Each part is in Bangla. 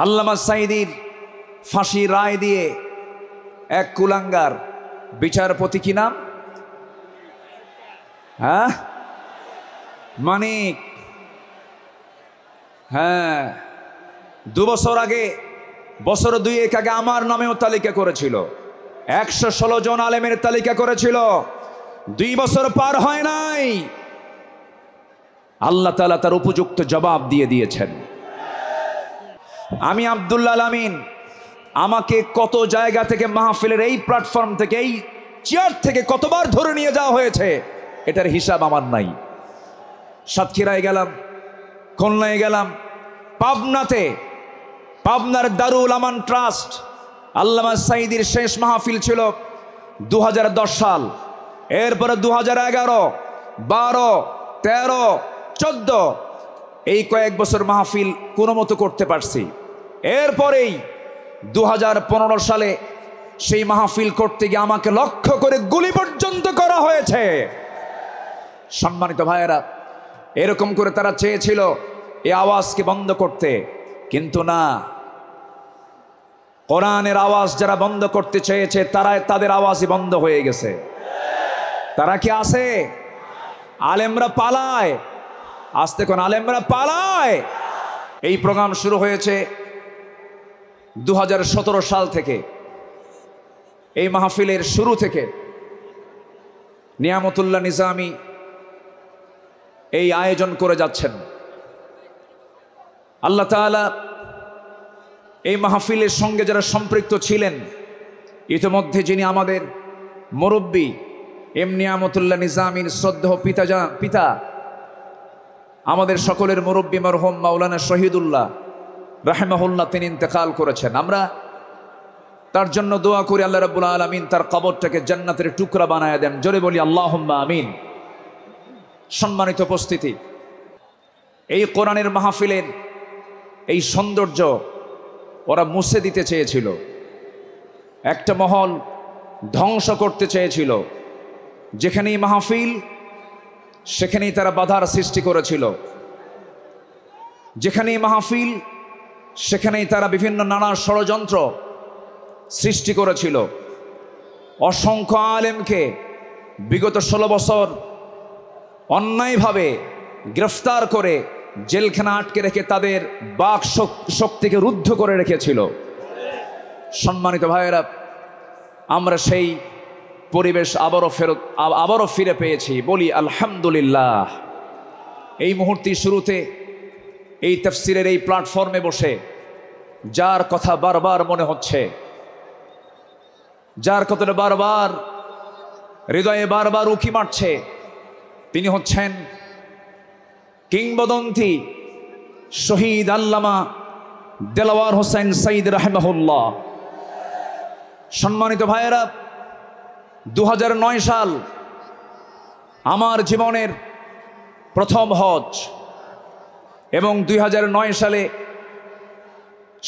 আল্লামা সাঈদীর ফাঁসি রায় দিয়ে এক কুলাঙ্গার বিচারপতি, কি নাম? হ্যাঁ, মানিক। হ্যাঁ, 2 বছর আগে, বছর 2 আগে আমার নামেও তালিকা করেছিল। 116 জন আলেমের তালিকা করেছিল। 2 বছর পার হয় নাই, আল্লাহ তাআলা তার উপযুক্ত জবাব দিয়ে দিয়েছেন। আমি আব্দুল্লাহ আল আমিন, আমাকে কত জায়গা থেকে, মাহফিলের এই প্ল্যাটফর্ম থেকে, এই চেয়ার থেকে কতবার ধরে নিয়ে যাওয়া হয়েছে, এটার হিসাব আমার নাই। সাতক্ষীরায় গেলাম, খুলনায় গেলাম, পাবনাতে, পাবনার দারুল আমান ট্রাস্ট, আল্লামা সাঈদীর শেষ মাহফিল ছিল 2010 সাল। এরপরে 2011, 12, 13, 14 এই কয়েক বছর মাহফিল কোনো মতো করতে পারছি। এরপরেই 2015 সালে সেই মাহফিল করতে গিয়ে আমাকে লক্ষ্য করে গুলি পর্যন্ত করা হয়েছে। সম্মানিত ভাইয়েরা, এরকম করে তারা চেয়েছিল এই আওয়াজকে বন্ধ করতে, কিন্তু না, কোরআনের আওয়াজ যারা বন্ধ করতে চেয়েছে তাদের আওয়াজই বন্ধ হয়ে গেছে। তারা কি আছে? আলেমরা পালায়, আসতে কোন আলেমরা পালায়। এই প্রোগ্রাম শুরু হয়েছে 2017 সাল থেকে। এই মাহফিলের শুরু থেকে নিয়ামতুল্লাহ নিজামী এই আয়োজন করে যাচ্ছেন। আল্লাহ তাআলা এই মাহফিলের সঙ্গে যারা সম্পৃক্ত ছিলেন, ইতিমধ্যে যিনি আমাদের মুরব্বী এম নিয়ামতুল্লাহ নিজামীর শ্রদ্ধেয় পিতা, আমাদের সকলের মুরব্বী মরহুম মাওলানা শহীদুল্লাহ রাহিমাহুল্লাহ, তিনি ইন্তেকাল করেছেন। আমরা তার জন্য দোয়া করি আল্লাহ রাব্বুল আলামিন তার কবরটাকে জান্নাতের টুকরা বানায় দেন। জোরে বলি আল্লাহুম্মা আমিন। সম্মানিত উপস্থিতি, এই কোরআনের মাহফিলের এই সৌন্দর্য ওরা মুছে দিতে চেয়েছিল, একটা মহল ধ্বংস করতে চেয়েছিল। যেখানেই মাহফিল সেখানেই তারা বাধার সৃষ্টি করেছিল, যেখানেই মাহফিল সেখানেই তারা বিভিন্ন নানা ষড়যন্ত্র সৃষ্টি করেছিল। অসংখ্য আলেমকে বিগত 16 বছর অন্যায়ভাবে গ্রেফতার করে জেলখানা আটকে রেখে তাদের বাক শক্তিকে রুদ্ধ করে রেখেছিল। সম্মানিত ভাইয়েরা, আমরা সেই পরিবেশ আবারও ফিরে পেয়েছি, বলি আলহামদুলিল্লাহ। এই মুহূর্তে শুরুতে এই তাফসীরের এই প্ল্যাটফর্মে বসে যার কথা বারবার মনে হচ্ছে, যার কথাটা বারবার হৃদয়ে বারবার উকি মারছে, তিনি হচ্ছেন কিংবদন্তি শহীদ আল্লামা দেলাওয়ার হোসেন সাঈদ রাহিমাহুল্লাহ। সম্মানিত ভাইয়েরা, 2009 সাল আমার জীবনের প্রথম হজ, এবং 2009 সালে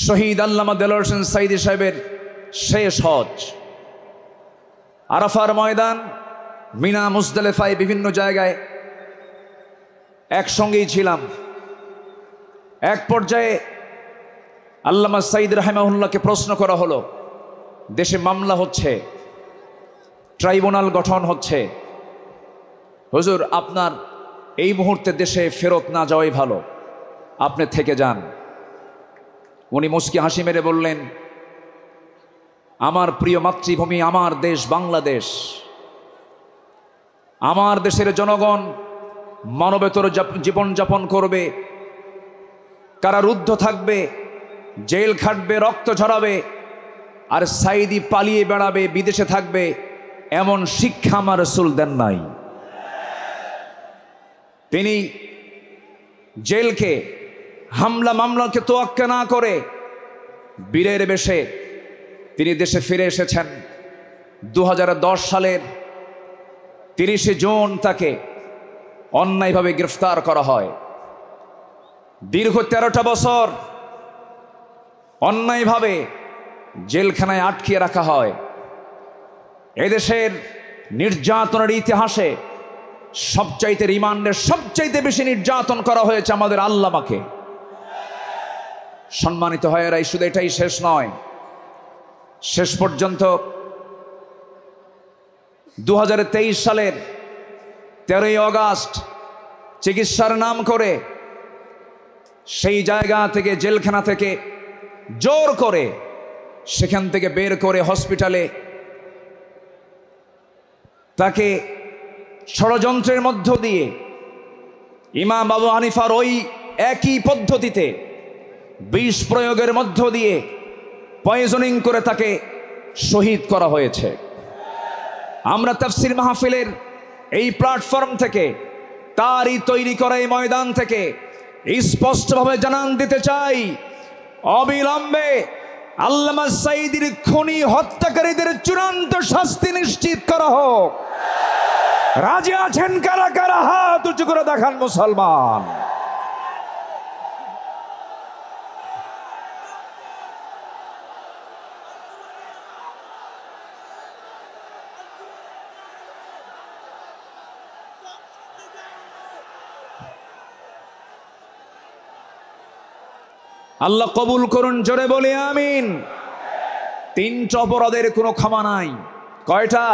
শহীদ আল্লামা দেলাওয়ার হোসেন সাঈদী সাহেবের শেষ হজ। আরাফার ময়দান, মিনা, মুজদালিফায়, বিভিন্ন জায়গায় একসঙ্গেই ছিলাম। এক পর্যায়ে আল্লামা সাঈদ রাহিমাহুল্লাহকে প্রশ্ন করা হলো, দেশে মামলা হচ্ছে, ট্রাইব্যুনাল গঠন হচ্ছে, হুজুর আপনার এই মুহূর্তে দেশে ফেরত না যাওয়াই ভালো, আপনি থেকে যান। উনি মুচকি হাসি মেরে বললেন, আমার প্রিয় মাতৃভূমি, আমার দেশ বাংলাদেশ, আমার দেশের জনগণ মানবেতর জীবনযাপন করবে, কারারুদ্ধ থাকবে, জেল খাটবে, রক্ত ঝরাবে, আর সাঈদী পালিয়ে বেড়াবে, বিদেশে থাকবে, এমন শিক্ষা আমার রাসূল দেন নাই। তিনি জেলকে, হামলা মামলাকে তোয়াক্কা না করে বীরের বেশে তিনি দেশে ফিরে এসেছেন। 2010 সালের 30 জুন তাকে অন্যায়ভাবে গ্রেফতার করা হয়। দীর্ঘ 13টা বছর অন্যায়ভাবে জেলখানায় আটকিয়ে রাখা হয়। এদেশের নির্যাতনের ইতিহাসে সবচাইতে, রিমান্ডের সবচাইতে বেশি নির্যাতন করা হয়েছে আমাদের আল্লামাকে। সম্মানিত ভাইয়েরাই, শুধু এটাই শেষ নয়, শেষ পর্যন্ত 2023 সালের 13ই আগস্ট চিকিৎসার নাম করে সেই জায়গা থেকে, জেলখানা থেকে জোর করে সেখান থেকে বের করে হসপিটালে তাকে ষড়যন্ত্রের মধ্য দিয়ে ইমাম আবু হানিফার ওই একই পদ্ধতিতে বিষ প্রয়োগের মধ্য দিয়ে পয়জনিং করে তাকে শহীদ করা হয়েছে। আমরা তাফসীর মাহফিলের এই প্ল্যাটফর্ম থেকে, তারই তৈরি করা এই ময়দান থেকে স্পষ্টভাবে জানান দিতে চাই, অবিলম্বে আল্লামা সাঈদীর খুনি হত্যাকারীদের চূড়ান্ত শাস্তি নিশ্চিত করা হোক। রাজি আছেন কারা কারা? হাত উঁচু করে দেখান মুসলমান। আল্লাহ কবুল করুন, জোরে বলি আমিন। 3টা অপরাধের কোনো ক্ষমা নাই। কয়টা?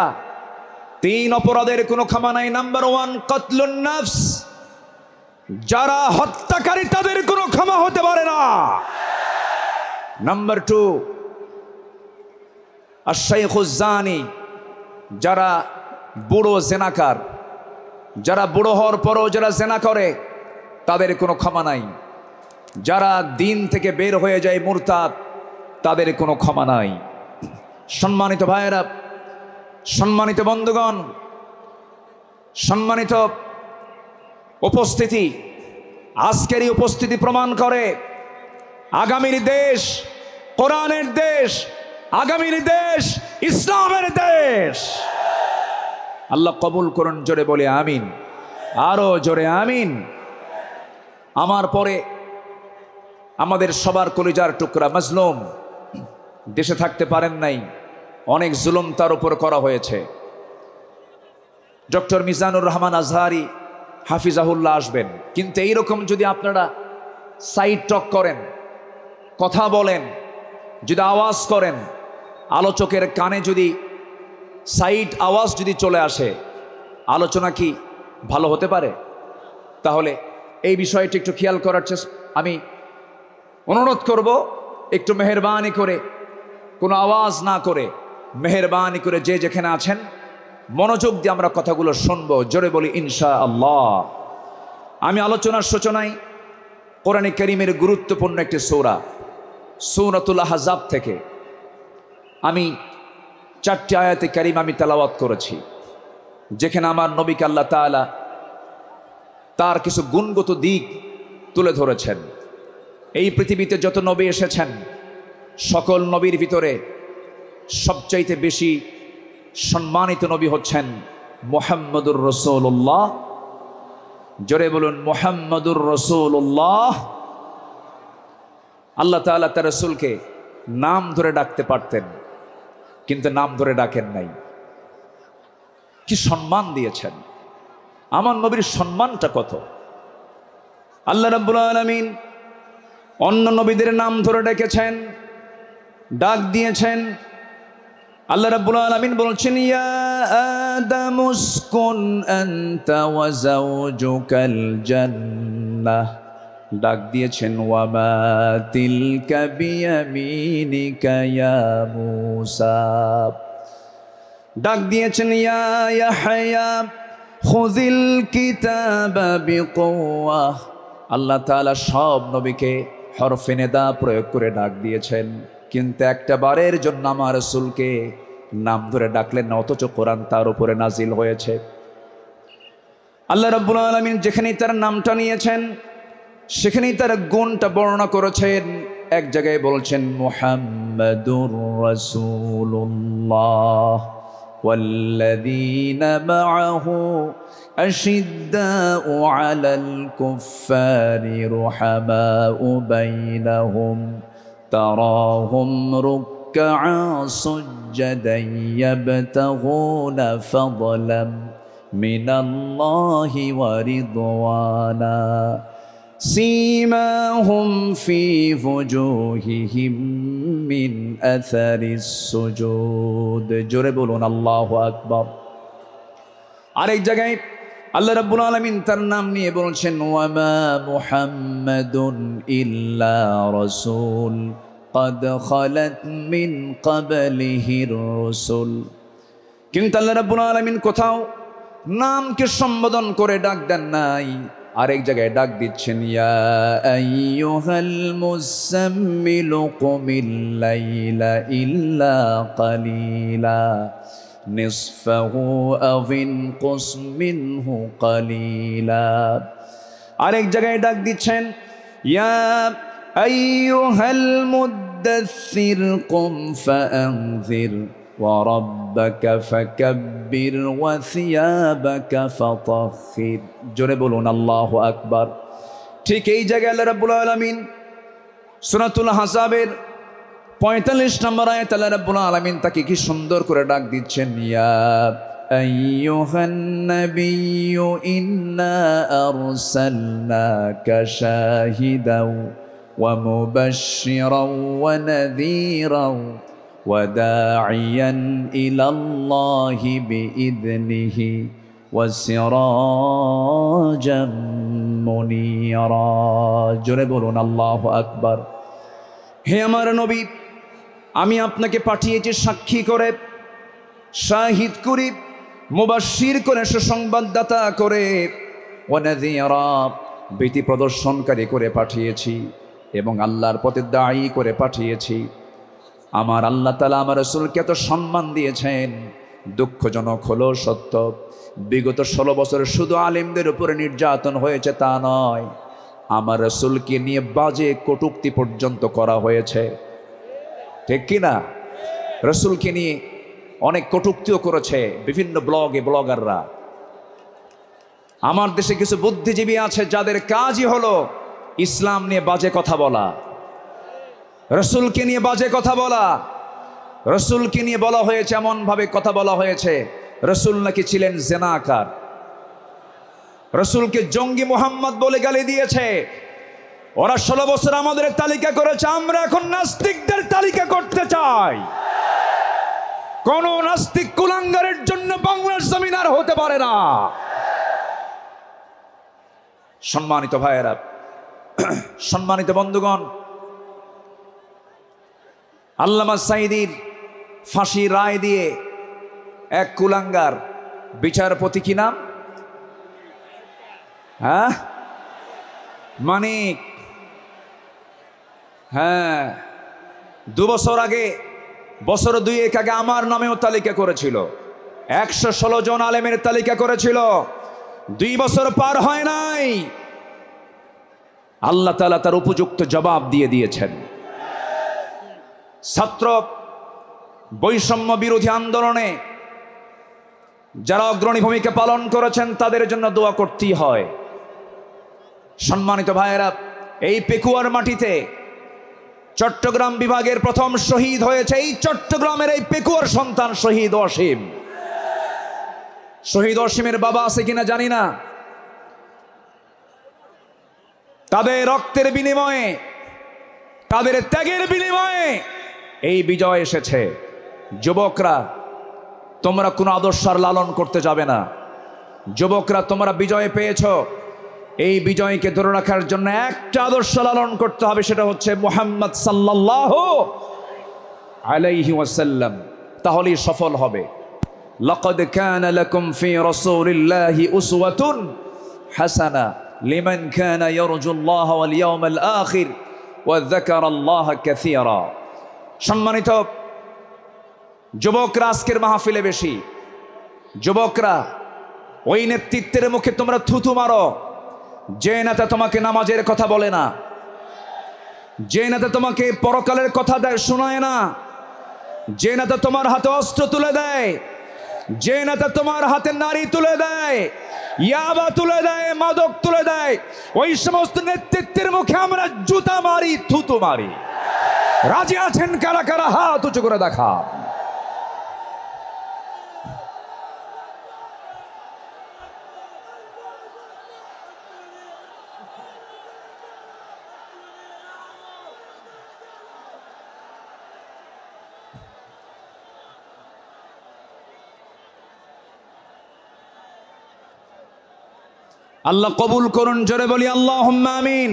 3 অপরাধের কোনো ক্ষমা নাই। নাম্বার 1 কতলুন নফস, যারা হত্যাকারী তাদের কোনো ক্ষমা হতে পারে না। নাম্বার 2 আশ-শাইখুজ জানি, যারা বুড়ো জেনাকার, যারা বুড়ো হওয়ার পরও যারা জেনা করে তাদের কোনো ক্ষমা নাই। যারা দিন থেকে বের হয়ে যায় মুরতাদ, তাদের কোনো ক্ষমা নাই। সম্মানিত ভাইয়েরা, সম্মানিত বন্ধুগণ, সম্মানিত উপস্থিতি, আজকের এই উপস্থিতি প্রমাণ করে আগামীর দেশ কোরআনের দেশ, আগামীর দেশ ইসলামের দেশ। আল্লাহ কবুল করুন, জোরে বলে আমিন। আরো জোরে আমিন। আমার পরে আমাদের সবার কলিজার টুকরা মাজলুম, দেশে থাকতে পারেন নাই, অনেক জুলুম তার উপর করা হয়েছে। ডক্টর মিজানুর রহমান আজহারি হাফিজাহুল্লাহ আসবেন, কিন্তু এইরকম যদি আপনারা সাইড টক করেন, কথা বলেন, যদি আওয়াজ করেন, আলোচকের কানে যদি সাইড আওয়াজ যদি চলে আসে, আলোচনা কি ভালো হতে পারে? তাহলে এই বিষয়টি একটু খেয়াল করার চেষ্টা আমি অনুরোধ করব, একটু মেহেরবানি করে, কোনো আওয়াজ না করে, মেহেরবানি করে যে যেখানে আছেন মনোযোগ দিয়ে আমরা কথাগুলো শুনবো। জোরে বলি ইনশাআল্লাহ। আমি আলোচনার সূচনায় কোরআনে কারীমের গুরুত্বপূর্ণ একটি সূরা, সূরাতুল আহজাব থেকে আমি 4টি আয়াতে কারীমা আমি তেলাওয়াত করেছি, যেখানে আমার নবীকে আল্লাহ তাআলা তার কিছু গুণগত দিক তুলে ধরেছেন। এই পৃথিবীতে যত নবী এসেছেন, সকল নবীর ভিতরে সবচাইতে বেশি সম্মানিত নবী হচ্ছেন মুহাম্মদুর রাসূলুল্লাহ। জোরে বলুন মুহাম্মদুর রাসূলুল্লাহ। আল্লাহ তাআলা তার রাসূলকে নাম ধরে ডাকতে পারতেন, কিন্তু নাম ধরে ডাকেন নাই। কি সম্মান দিয়েছেন! আমার নবীর সম্মানটা কত! আল্লাহ রাব্বুল আলামিন অন্য নবীদের নাম ধরে ডেকেছেন, ডাক দিয়েছেন। আল্লাহ রাব্বুল আলামিন বলছেন, ইয়া আদামু উসকুন আনতা ওয়া যাওজুকাল জান্নাহ। ডাক দিয়েছেন, ওয়া মা তিলকা বিয়ামিনিকা ইয়া মূসা। ডাক দিয়েছেন, ইয়া ইয়াহইয়া খুযিল কিতাবা বিকুওয়াহ। আল্লাহ তাআলা সব নবীকে হরফে নিদা প্রয়োগ করে ডাক দিয়েছেন, কিন্তু একটা বারের জন্য আমার রাসূলকে নাম ধরে ডাকলেন না, অথচ কোরআন তার উপরে নাজিল হয়েছে। আল্লাহ রাব্বুল আলামিন যেখানেই তার নামটা নিয়েছেন, সেখানেই তার গুণটা বর্ণনা করেছেন। এক জায়গায় বলছেন মুহাম্মাদুর রাসূলুল্লাহ ওয়াল্লাযীনা মাআহু আশিদ্দাউ আলাল কুফফারি রুহামাউ বাইনাহুম তারাহুম রুকআ সুজ্জাদান ইয়াবতাগুনা ফাদলাম মিনাল্লাহি ওয়া রিদওয়ানা سيماهم في وجوههم من أثر السجود জোরে বলুন আল্লাহু আকবার। আরেক জায়গায় আল্লাহ রাব্বুল আলামিন তার নাম নিয়ে বলছেন ওয়ামা মুহাম্মাদুন ইল্লা রাসূল قد خلت من قبله الرسل। কিন্তু আল্লাহ রাব্বুল আলামিন কোথাও নামকে সম্বোধন করে ডাক দেন নাই, আরেক জায়গায় ডাক দিচ্ছেন ইয়া আইয়ুহাল মুযাম্মিলু কুমিল লাইলা ইল্লা কালিলা নিসফাহু আও ইনকুস মিনহু কালিলা। আরেক জায়গায় ডাক দিচ্ছেন ইয়া আইয়ুহাল মুদ্দাসসির কুম ফাআনযির وَرَبَّكَ فَكَبِّرْ وَثِيَابَكَ فَطَهِّرْ জোরে বলুন আল্লাহু আকবার। ঠিক এই জায়গায় আল্লাহ রাব্বুল আলামিন সূরাতুল আহজাবের 45 নম্বর আয়াতে আল্লাহ রাব্বুল আলামিন তাকে কি সুন্দর করে ডাক দিচ্ছেন ইয়া আইয়ুহান নাবিয়্যু ইন্না আরসালনাকা শাহিদাও ওয়া মুবাশশিরাও ওয়া নাযীরাও وداعيا إلى الله بإذنه وسراجا منيرا জোরে বলুন আল্লাহু আকবার। হে আমার নবী, আমি আপনাকে পাঠিয়েছি সাক্ষী করে, শাহিদ করে, মুবাশশির করে, সুসংবাদদাতা করে, ওয়া নাযীরা ভীতি প্রদর্শনকারী করে পাঠিয়েছি, এবং আল্লাহর পথে দায়ী করে পাঠিয়েছি। আমার আল্লাহ তাআলা আমার রাসূলকে এত সম্মান দিয়েছেন। দুঃখজনক হলো সত্য, বিগত 16 বছর শুধু আলেমদের উপরে নির্যাতন হয়েছে তা নয়, আমার রাসূলকে নিয়ে বাজে কটূক্তি পর্যন্ত করা হয়েছে, ঠিক কি না? রাসূলকে নিয়ে অনেক কটূক্তিও করেছে বিভিন্ন ব্লগাররা। আমার দেশে কিছু বুদ্ধিজীবী আছে যাদের কাজই হলো ইসলাম নিয়ে বাজে কথা বলা, রসুলকে নিয়ে বাজে কথা বলা। রসুলকে নিয়ে বলা হয়েছে, এমন ভাবে কথা বলা হয়েছে রসুল নাকি ছিলেন জেনাকার, রসুলকে জঙ্গি মোহাম্মদ বলে গালি দিয়েছে। ওরা 16 বছর আমাদের তালিকা করেছে, আমরা এখন নাস্তিকদের তালিকা করতে চাই। কোন নাস্তিক কুলাঙ্গারের জন্য বাংলার জমিন আর হতে পারে না। সম্মানিত ভাইয়েরা, সম্মানিত বন্ধুগণ, আল্লামা সাঈদীর ফাঁসি রায় দিয়ে এক কুলাঙ্গার বিচারপতি, কি নাম? হ্যাঁ, মানিক। হ্যাঁ, 2 বছর আগে, বছর 2 আগে আমার নামেও তালিকা করেছিল, 116 জন আলেমের তালিকা করেছিল। 2 বছর পার হয় নাই, আল্লাহ তাআলা তার উপযুক্ত জবাব দিয়ে দিয়েছেন। ছাত্র বৈষম্য বিরোধী আন্দোলনে যারা অগ্রণী ভূমিকা পালন করেছেন তাদের জন্য দোয়া করতেই হয়। সম্মানিত ভাইয়েরা, এই পেকুয়ার মাটিতে চট্টগ্রাম বিভাগের প্রথম শহীদ হয়েছে এই চট্টগ্রামের এই পেকুয়ার সন্তান শহীদ অসীম। শহীদ অসীমের বাবা আছে কিনা জানি না, তাদের রক্তের বিনিময়ে, তাদের ত্যাগের বিনিময়ে এই বিজয় এসেছে। যুবকরা, তোমরা কোনো আদর্শ আর লালন করতে যাবে না। যুবকরা, তোমরা বিজয় পেয়েছো, এই বিজয়কে ধরে রাখার জন্য একটা আদর্শ লালন করতে হবে, সেটা হচ্ছে মুহাম্মদ সাল্লাল্লাহু আলাইহি ওয়াসাল্লাম, তাহলেই সফল হবে। লাকাদ কানা লাকুম ফি রাসূলিল্লাহি উসওয়াতুন হাসানা লিমান কানা ইয়ারজুল্লাহ ওয়াল ইয়াউমাল আখির ওয়া যাকারাল্লাহ কাসীরা। সম্মানিত যুবকরা, আজকের মাহফিলে বেশি যুবকরা, ওই নেতৃত্বের মুখে তোমরা থুতু মারো যে নেতা তোমাকে নামাজের কথা বলে না, যে নেতা তোমাকে পরকালের কথা শোনায় না, যে নেতা তোমার হাতে অস্ত্র তুলে দেয়, যে নেতা তোমার হাতে নারী তুলে দেয়, ইয়াবা তুলে দেয়, মাদক তুলে দেয়, ওই সমস্ত নেতৃত্বের মুখে আমরা জুতা মারি, থুতু মারি। রাজি আছেন কারা কারা? হাত উঁচু করে দেখা। আল্লাহ কবুল করুন, জোরে বলি আল্লাহুম্মা আমিন।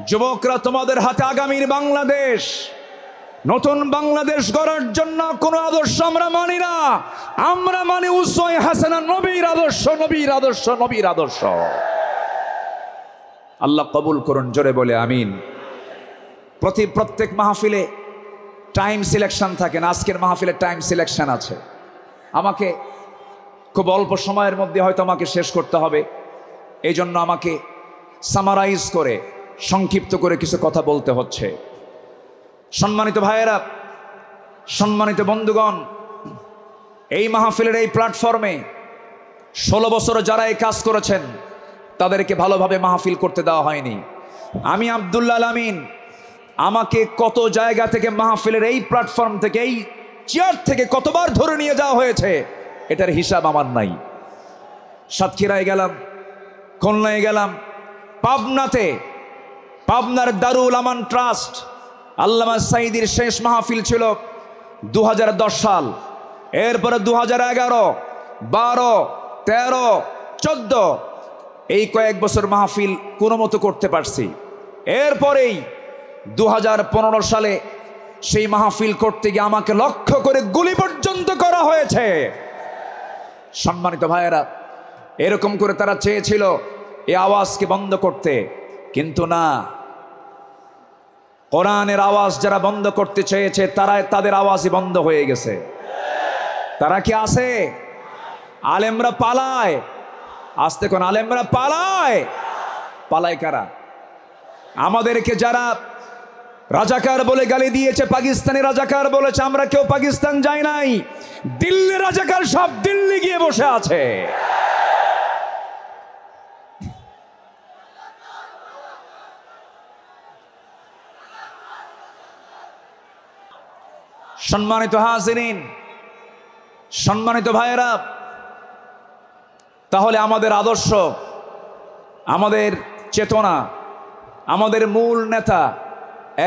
যুবকরা, তোমাদের হাতে আগামীর বাংলাদেশ, নতুন বাংলাদেশ গড়ার জন্য কোনো আদর্শ আমরা মানি না, আমরা মানি উসওয়ায়ে হাসানাহ, নবীর আদর্শ, নবীর আদর্শ, নবীর আদর্শ। আল্লাহ কবুল করুন, জোরে বলে আমিন। প্রত্যেক মাহফিলে টাইম সিলেকশন থাকে না, আজকের মাহফিলে টাইম সিলেকশন আছে। আমাকে খুব অল্প সময়ের মধ্যে হয়তো আমাকে শেষ করতে হবে, এই জন্য আমাকে সামারাইজ করে, সংক্ষিপ্ত করে কিছু কথা বলতে হচ্ছে। সম্মানিত ভাইয়েরা, সম্মানিত বন্ধুগণ, এই মাহফিলের এই প্ল্যাটফর্মে 16 বছর যারা এই কাজ করেছেন তাদেরকে ভালোভাবে মাহফিল করতে দেওয়া হয়নি। আমি আব্দুল্লাহ আল আমিন, আমাকে কত জায়গা থেকে মাহফিলের এই প্ল্যাটফর্ম থেকে, এই চেয়ার থেকে কতবার ধরে নিয়ে যাওয়া হয়েছে এটার হিসাব আমার নাই। সাতক্ষীরায় গেলাম, খুলনায় গেলাম, পাবনার দারুল আমান ট্রাস্ট, আল্লামা সাঈদীর শেষ মাহফিল ছিল 2010 সাল। এরপরে 2011, 12, 13, 14 এই কয়েক বছর মাহফিল কোনো মতো করতে পারছি। এরপরেই 2015 সালে সেই মাহফিল করতে গিয়ে আমাকে লক্ষ্য করে গুলি পর্যন্ত করা হয়েছে। সম্মানিত ভাইয়েরা, এরকম করে তারা চেয়েছিল এই আওয়াজকে বন্ধ করতে, কিন্তু না, কোরআনের আওয়াজ যারা বন্ধ করতে চেয়েছে তাদের আওয়াজই বন্ধ হয়ে গেছে। তারা কি আছে? আলেমরা পালায়, আসতে কোন আলেমরা পালায় কারা? আমাদেরকে যারা রাজাকার বলে গালি দিয়েছে, পাকিস্তানি রাজাকার বলেছে, আমরা কেউ পাকিস্তান যাই নাই, দিল্লি রাজাকার সব দিল্লি গিয়ে বসে আছে। সম্মানিত হাজিরিন, সম্মানিত ভাইয়েরা, তাহলে আমাদের আদর্শ, আমাদের চেতনা, আমাদের মূল নেতা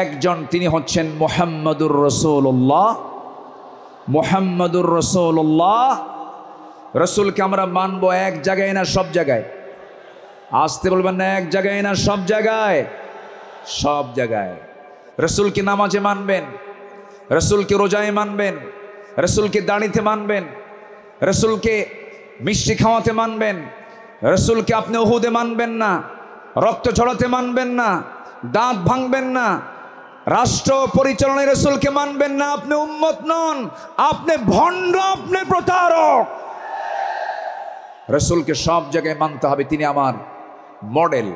একজন, তিনি হচ্ছেন মুহাম্মদুর রাসূলুল্লাহ। মুহাম্মদুর রাসূলুল্লাহ, রসুলকে আমরা মানবো এক জায়গায় না সব জায়গায়? আসতে বলবেন না, এক জায়গায় না সব জায়গায়? সব জায়গায়। রসুলকে নামাজে মানবেন, রসুলকে রোজায় মানবেন, রসুলকে দাড়িতে মানবেন, রসুলকে মিষ্টি খাওয়াতে মানবেন, রসুলকে আপনি উহুদে মানবেন না, রক্ত ঝরাতে মানবেন না, দাঁত ভাঙবেন না, রাষ্ট্র পরিচালনায় রসুলকে মানবেন না, আপনি উম্মত নন, আপনি ভণ্ড, আপনি প্রতারক। রসুলকে সব জায়গায় মানতে হবে, তিনি আমার মডেল।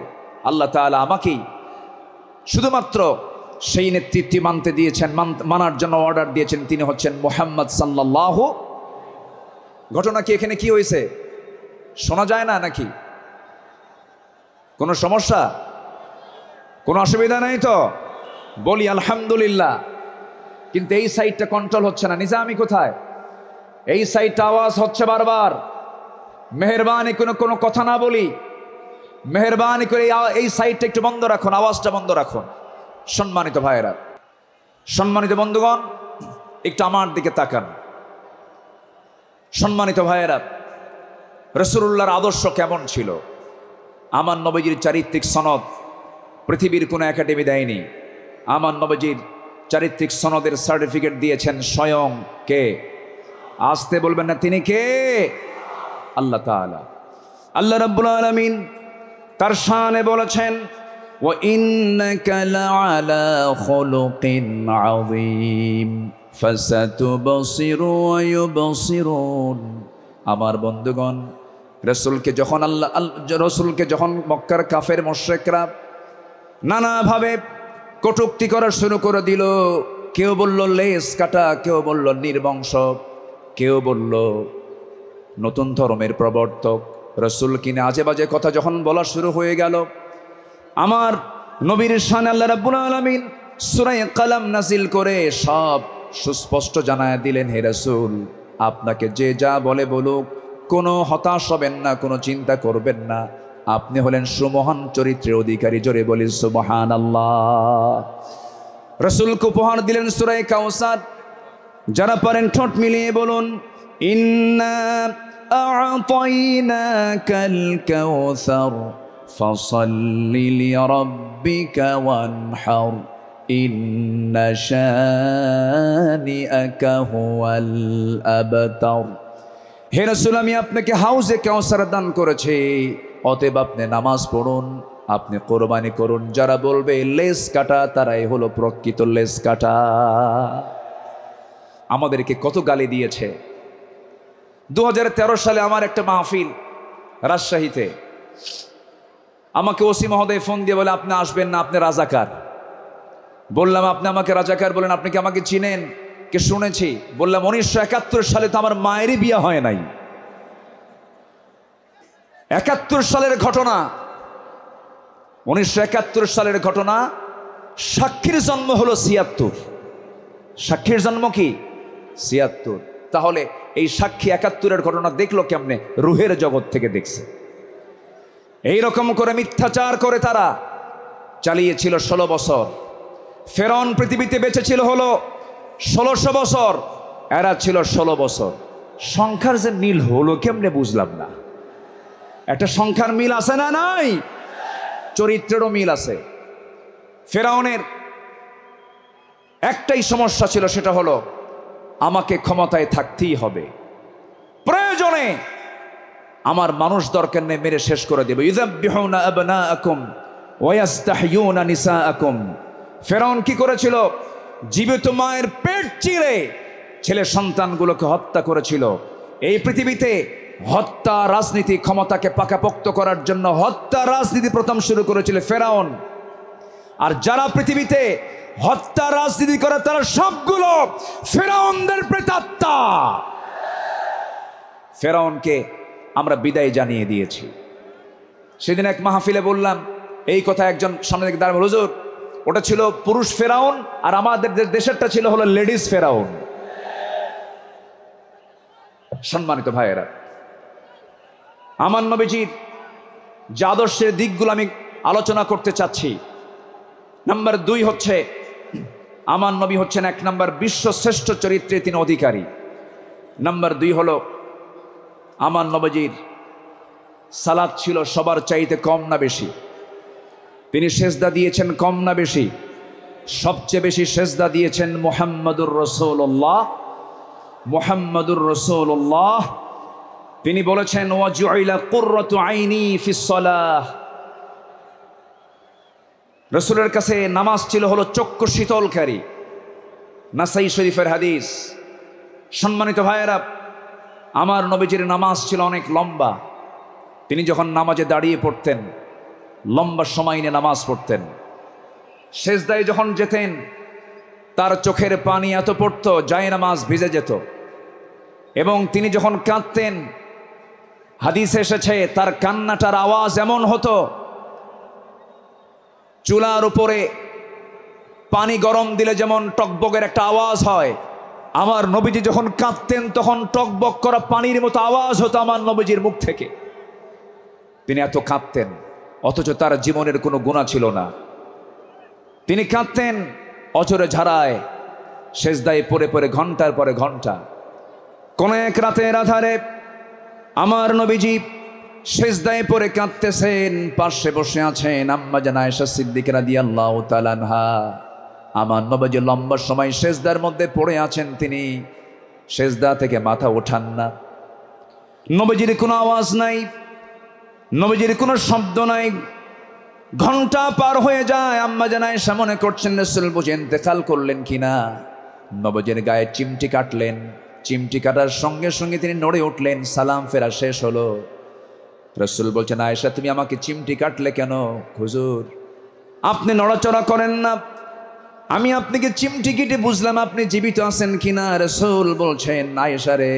আল্লাহ তাআলা আমাকেই শুধুমাত্র সেই নেতৃত্ব মানতে দিয়েছেন, মানার জন্য অর্ডার দিয়েছেন, তিনি হচ্ছেন মুহাম্মদ সাল্লাল্লাহু। ঘটনা কি এখানে কি হয়েছে শোনা যায় না নাকি? কোনো সমস্যা, কোনো অসুবিধা নাই তো? বলি আলহামদুলিল্লাহ। কিন্তু এই সাইডটা কন্ট্রোল হচ্ছে না। নিজামি কোথায়? এই সাইডটা আওয়াজ হচ্ছে বারবার। মেহেরবানি কোনো কথা না বলি, মেহেরবানি করে এই সাইডটা একটু বন্ধ রাখুন, আওয়াজটা বন্ধ রাখুন। সম্মানিত ভাইয়েরা, সম্মানিত বন্ধুগণ, একটু আমার দিকে তাকান। সম্মানিত ভাইয়েরা, রাসূলুল্লাহর আদর্শ কেমন ছিল? আমার নবীজির চারিত্রিক সনদ পৃথিবীর কোনো একাডেমি দেয়নি। আমার নবীজির চারিত্রিক সনদের সার্টিফিকেট দিয়েছেন স্বয়ং কে? আসতে বলবেন না, তিনি কে? আল্লাহ তাআলা। আল্লাহ রাব্বুল আলামিন তার শানে বলেছেন, ওয়া ইন্নাকা লাআলা খুলুকিন আযীম ফাসাতুবসিরু ওয়া ইউবসিরুন। আমার বন্ধুগণ, রসুলকে যখন মক্কার কাফের মুশরিকরা নানাভাবে কটূক্তি করা শুরু করে দিল, কেউ বলল লেস কাটা, কেউ বলল নির্বংশ, কেউ বলল নতুন ধর্মের প্রবর্তক, রসুল কিনে আজে বাজে কথা যখন বলা শুরু হয়ে গেল, আমার নবীর শানে আল্লাহ রাব্বুল আলামিন সূরা কালাম নাজিল করে সব সুস্পষ্ট জানায় দিলেন, হে রাসূল, আপনাকে যে যা বলে বলুক, কোনো হতাশ হবেন না, কোনো চিন্তা করবেন না, আপনি হলেন সুমহান চরিত্রের অধিকারী। জোরে বলি সুবহানাল্লাহ। রাসূলকে উপহার দিলেন সূরা কাউসার। যারা পারেন ঠোঁট মিলিয়ে বলুন, ইন্না আ'তাইনাকাল কাউসার ফাসাল্লি লিরাব্বিকা ওয়ানহার ইন্না শানিআকা হুয়াল আবতার। হে রাসূল, আমি আপনাকে হাউজে কাউসার দান করেছি, অতএব আপনি নামাজ পড়ুন, আপনি কোরবানি করুন। যারা বলবে লেস কাটা, তারাই হলো প্রকৃত লেস কাটা। আমাদেরকে কত গালি দিয়েছে। 2013 সালে আমার একটা মাহফিল রাজশাহীতে, আমাকে ওসি মহোদয় ফোন দিয়ে বলে আপনি আসবেন না, আপনি রাজাকার। বললাম আপনি আমাকে রাজাকার বলেন, আপনি কি আমাকে চিনেন? কে শুনেছি। বললাম 1971 সালে তো আমার মায়েরই বিয়ে হয় নাই। 71 সালের ঘটনা, 1971 সালের ঘটনা। সাক্ষীর জন্ম হলো 76। সাক্ষীর জন্ম কি 76। তাহলে এই সাক্ষী 71-এর ঘটনা দেখলো কেমনে? রুহের জগৎ থেকে দেখছে। এইরকম করে মিথ্যাচার করে তারা চালিয়েছিল 16 বছর। ফেরাউন পৃথিবীতে বেঁচে ছিল হলো 1600 বছর, এরা ছিল 16 বছর। সংখ্যার যে মিল হলো কেমনে বুঝলাম না। একটা সংখ্যার মিল আছে না নাই? চরিত্রেরও মিল আছে। ফেরাউনের একটাই সমস্যা ছিল, সেটা হলো আমাকে ক্ষমতায় থাকতেই হবে, প্রয়োজনে আমার মানুষ দরকার নেই, মেরে শেষ করে দেবে। ইযাববিহুনা আবনাআকুম ওয়া ইস্তাহয়ুনা নিসাআকুম। ফেরাউন কি করেছিল? জীবিত মায়ের পেট চিরে ছেলে সন্তানগুলোকে হত্যা করেছিল। এই পৃথিবীতে হত্যা রাজনীতি, ক্ষমতাকে পাকাপোক্ত করার জন্য হত্যা রাজনীতি প্রথম শুরু করেছিল ফেরাউন। আর যারা পৃথিবীতে হত্যা রাজনীতি করে তারা সবগুলো ফেরাউনদের প্রেতাত্মা। ফেরাউনকে আমরা বিদায় জানিয়ে দিয়েছি। সেদিন এক মাহফিলে বললাম এই কথা, একজন সামনে থেকে দাঁড়াবে, হুজুর ওটা ছিল পুরুষ ফেরাউন আর আমাদের দেশেরটা ছিল হলো লেডিস ফেরাউন। সম্মানিত ভাইয়েরা, আমার নবীজির যে আদর্শের দিকগুলো আমি আলোচনা করতে চাচ্ছি, নাম্বার 2 হচ্ছে আমার নবী হচ্ছেন 1 নম্বর বিশ্ব শ্রেষ্ঠ চরিত্রে তিনি অধিকারী। নাম্বার 2 হলো আমার নবীজির সালাত ছিল সবার চাইতে কম না বেশি? তিনি সেজদা দিয়েছেন কম না বেশি? সবচেয়ে বেশি সেজদা দিয়েছেন মুহাম্মাদুর রাসূলুল্লাহ। মুহাম্মাদুর রাসূলুল্লাহ তিনি বলেছেন ওয়াজুইলা কুররাতু আইনি ফিস সালাহ। রাসূলের কাছে নামাজ ছিল হলো চক্ষু শীতলকারী। নাসাই শরীফের হাদিস। সম্মানিত ভাইয়েরা, আমার নবীজির নামাজ ছিল অনেক লম্বা। তিনি যখন নামাজে দাঁড়িয়ে পড়তেন লম্বা সময় নিয়ে নামাজ পড়তেন। সেজদায় যখন যেতেন তার চোখের পানি এত পড়তো যায় নামাজ ভিজে যেত। এবং তিনি যখন কাঁদতেন, হাদিসে এসেছে তার কান্নাটার আওয়াজ এমন হতো চুলার উপরে পানি গরম দিলে যেমন টকবকের একটা আওয়াজ হয়, আমার নবীজি যখন কাঁদতেন তখন টকবক করা পানির মতো আওয়াজ হতো আমার নবীজির মুখ থেকে। তিনি এত কাঁদতেন, অথচ তার জীবনের কোনো গুনাহ ছিল না। তিনি কাঁদতেন অচরে ঝাড়ায়, সেজদায় পড়ে পড়ে ঘন্টার পরে ঘন্টা। কোন এক রাতের আধারে আমার নবীজি সেজদায় পড়ে কাঁদতেছেন, পাশে বসে আছেন আম্মা জান আয়েশা সিদ্দিকা রাদিয়াল্লাহু তাআলা আনহা। আমার নবীজি লম্বা সময় সেজদার মধ্যে পড়ে আছেন, তিনি সেজদা থেকে মাথা ওঠান না। নবীজির কোনো আওয়াজ নাই, নবীজির কোনো শব্দ নাই। ঘন্টা পার হয়ে যায়, আম্মা জান আয়েশা মনে করছেন রাসূল বুঝে ইন্তেকাল করলেন কিনা। নবীজির গায়ে চিমটি কাটলেন, চিমটি কাটার সঙ্গে সঙ্গে তিনি নড়ে উঠলেন। সালাম ফেরা শেষ হলো। রাসূল বলছেন আয়েশা তুমি আমাকে চিমটি কাটলে কেন? হুজুর আপনি নড়াচড়া করেন না, আমি আপনাকে চিমটি কেটে বুঝলাম আপনি জীবিত আছেন কিনা। রাসূল বলছেন আয়েশা রে,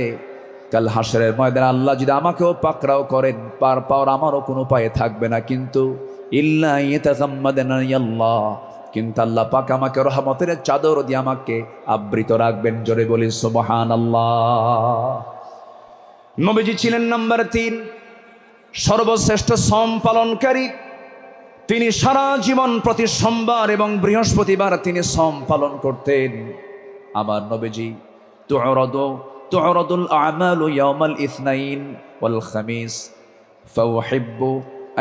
কাল হাসরের ময়দানে আল্লাহ যদি আমাকেও পাকড়াও করেন, পার পাওয়ার আমারও কোনো উপায় থাকবে না, কিন্তু ইল্লা ইয়াতাযাম্মাদানি আল্লাহ, কিন্তু আল্লাহ পাক আমাকে রহমতের চাদর দিয়ে আমাকে আবৃত রাখবেন। জোরে বলি সুবহানাল্লাহ। নবীজি ছিলেন নাম্বার 3 সর্বশ্রেষ্ঠ সম পালনকারী। তিনি সারা জীবন প্রতি সোমবার এবং বৃহস্পতিবার তিনি সম পালন করতেন। আমার নবীজি তু'রাদু তু'রাদুল আমালু ইয়াওমাল ইসনাইন ওয়াল খামিস ফাউহিব্বু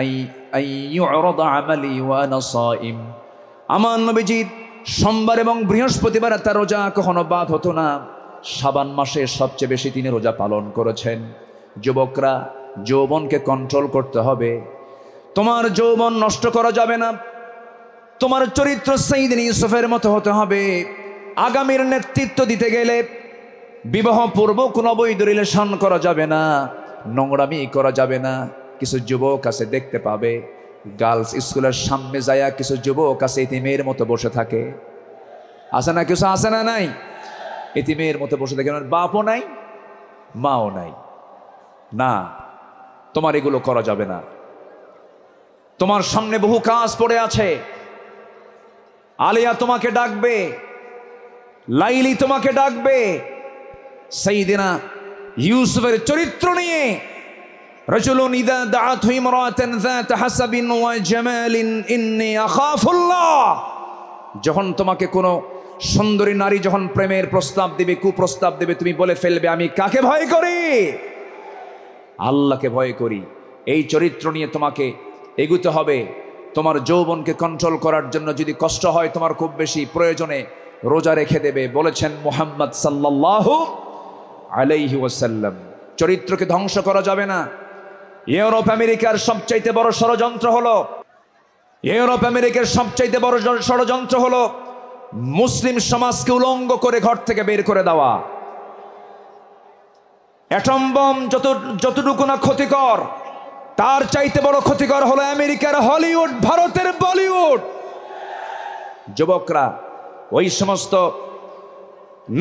আই ইউ'রাদা আমালি ওয়া আনা সাইম। আমার নবীজির সোমবার এবং বৃহস্পতিবার তার রোজা কখনো বাদ হতো না। শাবান মাসে সবচেয়ে বেশি তিনি রোজা পালন করেছেন। যুবকরা, যৌবনকে কন্ট্রোল করতে হবে। তোমার যৌবন নষ্ট করা যাবে না। তোমার চরিত্র সাইয়্যিদিনা ইউসুফের মতো হতে হবে। আগামীর নেতৃত্ব দিতে গেলে বিবাহ পূর্ব কোনো অবৈধ রিলেশন করা যাবে না, নোংরামি করা যাবে না। কিছু যুবক আছে দেখতে পাবে গার্লস স্কুলের সামনে যায়া কিছু যুবক আছে ইতিমের মতো বসে থাকে। আছে না? কিছু আছে না? নাই? ইতিমের মতো বসে থাকে, বাপও নাই মাও নাই। না, তোমার এগুলো করা যাবে না। তোমার সামনে বহু কাজ পড়ে আছে। আলিয়া তোমাকে ডাকবে, লাইলি তোমাকে ডাকবে। সাইয়্যিদিনা ইউসুফের চরিত্র নিয়ে রাজুলুন ইযা দাআতহু ইমরাতান যাতা হাসাবিন ওয়া জামালিন ইন্নী আখাফুল্লাহ। যখন তোমাকে কোনো সুন্দরী নারী যখন প্রেমের প্রস্তাব দিবে, কুপ্রস্তাব দেবে, তুমি বলে ফেলবে আমি কাকে ভয় করি? আল্লাহকে ভয় করি। এই চরিত্র নিয়ে তোমাকে এগুতে হবে। তোমার যৌবনকে কন্ট্রোল করার জন্য যদি কষ্ট হয় তোমার খুব বেশি, প্রয়োজনে রোজা রেখে দেবে। বলেছেন মুহাম্মদ সাল্লাল্লাহু আলাইহি ওয়াসাল্লাম, চরিত্রকে ধ্বংস করা যাবে না। ইউরোপ আমেরিকার সবচাইতে বড় ষড়যন্ত্র হলো মুসলিম সমাজকে উলঙ্গ করে ঘর থেকে বের করে দেওয়া। অ্যাটম বম যতটুকু না ক্ষতিকর, তার চাইতে বড় ক্ষতিকর হলো আমেরিকার হলিউড, ভারতের বলিউড। যুবকরা, ওই সমস্ত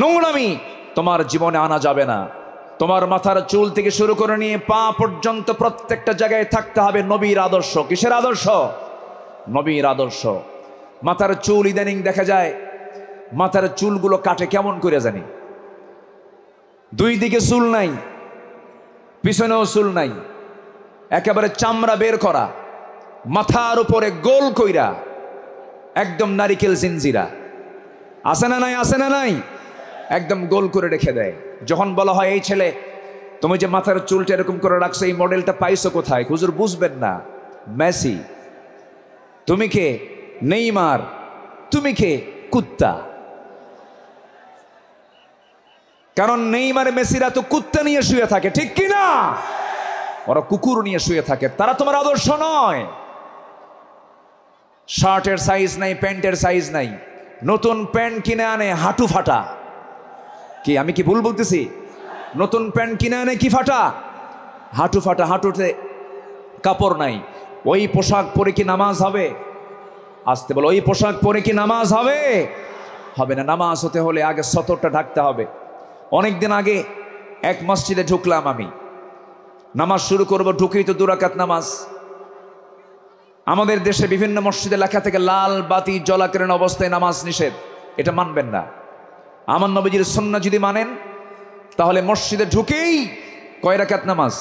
নোংরামি তোমার জীবনে আনা যাবে না। তোমার মাথার চুল থেকে শুরু করে নিয়ে পা পর্যন্ত প্রত্যেকটা জায়গায় থাকতে হবে নবীর আদর্শ। কিসের আদর্শ? নবীর আদর্শ। মাথার চুল ইদানিং দেখা যায় মাথার চুলগুলো কাটে কেমন করে জানি, দুই দিকে চুল নাই, পিছনেও চুল নাই, একেবারে চামড়া বের করা, মাথার উপরে গোল কইরা একদম নারিকেল জিনজিরা। আছে না নাই? আছে না নাই? একদম গোল করে রেখে দেয়। যখন বলা হয় এই ছেলে তুমি যে মাথার চুলটা এরকম করে রাখছো, এই মডেলটা পাইছো কোথায়? হুজুর বুঝবেন না। মেসি তুমি কে? নেইমার তুমি কে? কুত্তা। কারণ নেইমার মেসিরা তো কুত্তা নিয়ে শুয়ে থাকে, ঠিক কি না? ওরা কুকুর নিয়ে শুয়ে থাকে। তারা তোমার আদর্শ নয়। শার্টের সাইজ নাই, প্যান্টের সাইজ নাই, নতুন প্যান্ট কিনে আনে হাঁটু ফাটা। কি আমি কি ভুল বলতেছি? নতুন প্যান্ট কিনে আনে কি ফাটা? হাঁটু ফাটা, হাঁটুতে কাপড় নাই। ওই পোশাক পরে কি নামাজ হবে? আসতে বলো, ওই পোশাক পরে কি নামাজ হবে? হবে না। নামাজ হতে হলে আগে সতরটা ঢাকতে হবে। অনেকদিন আগে এক মসজিদে ঢুকলাম আমি, নামাজ শুরু করব, ঢুকেই তো 2 রাকাত নামাজ। আমাদের দেশে বিভিন্ন মসজিদে লেখা থেকে লাল বাতি জ্বলাকালীন অবস্থায় নামাজ নিষেধ। এটা মানবেন না। আমার নবীজির সুন্নাহ যদি মানেন তাহলে মসজিদে ঢুকেই কয় রাকাত নামাজ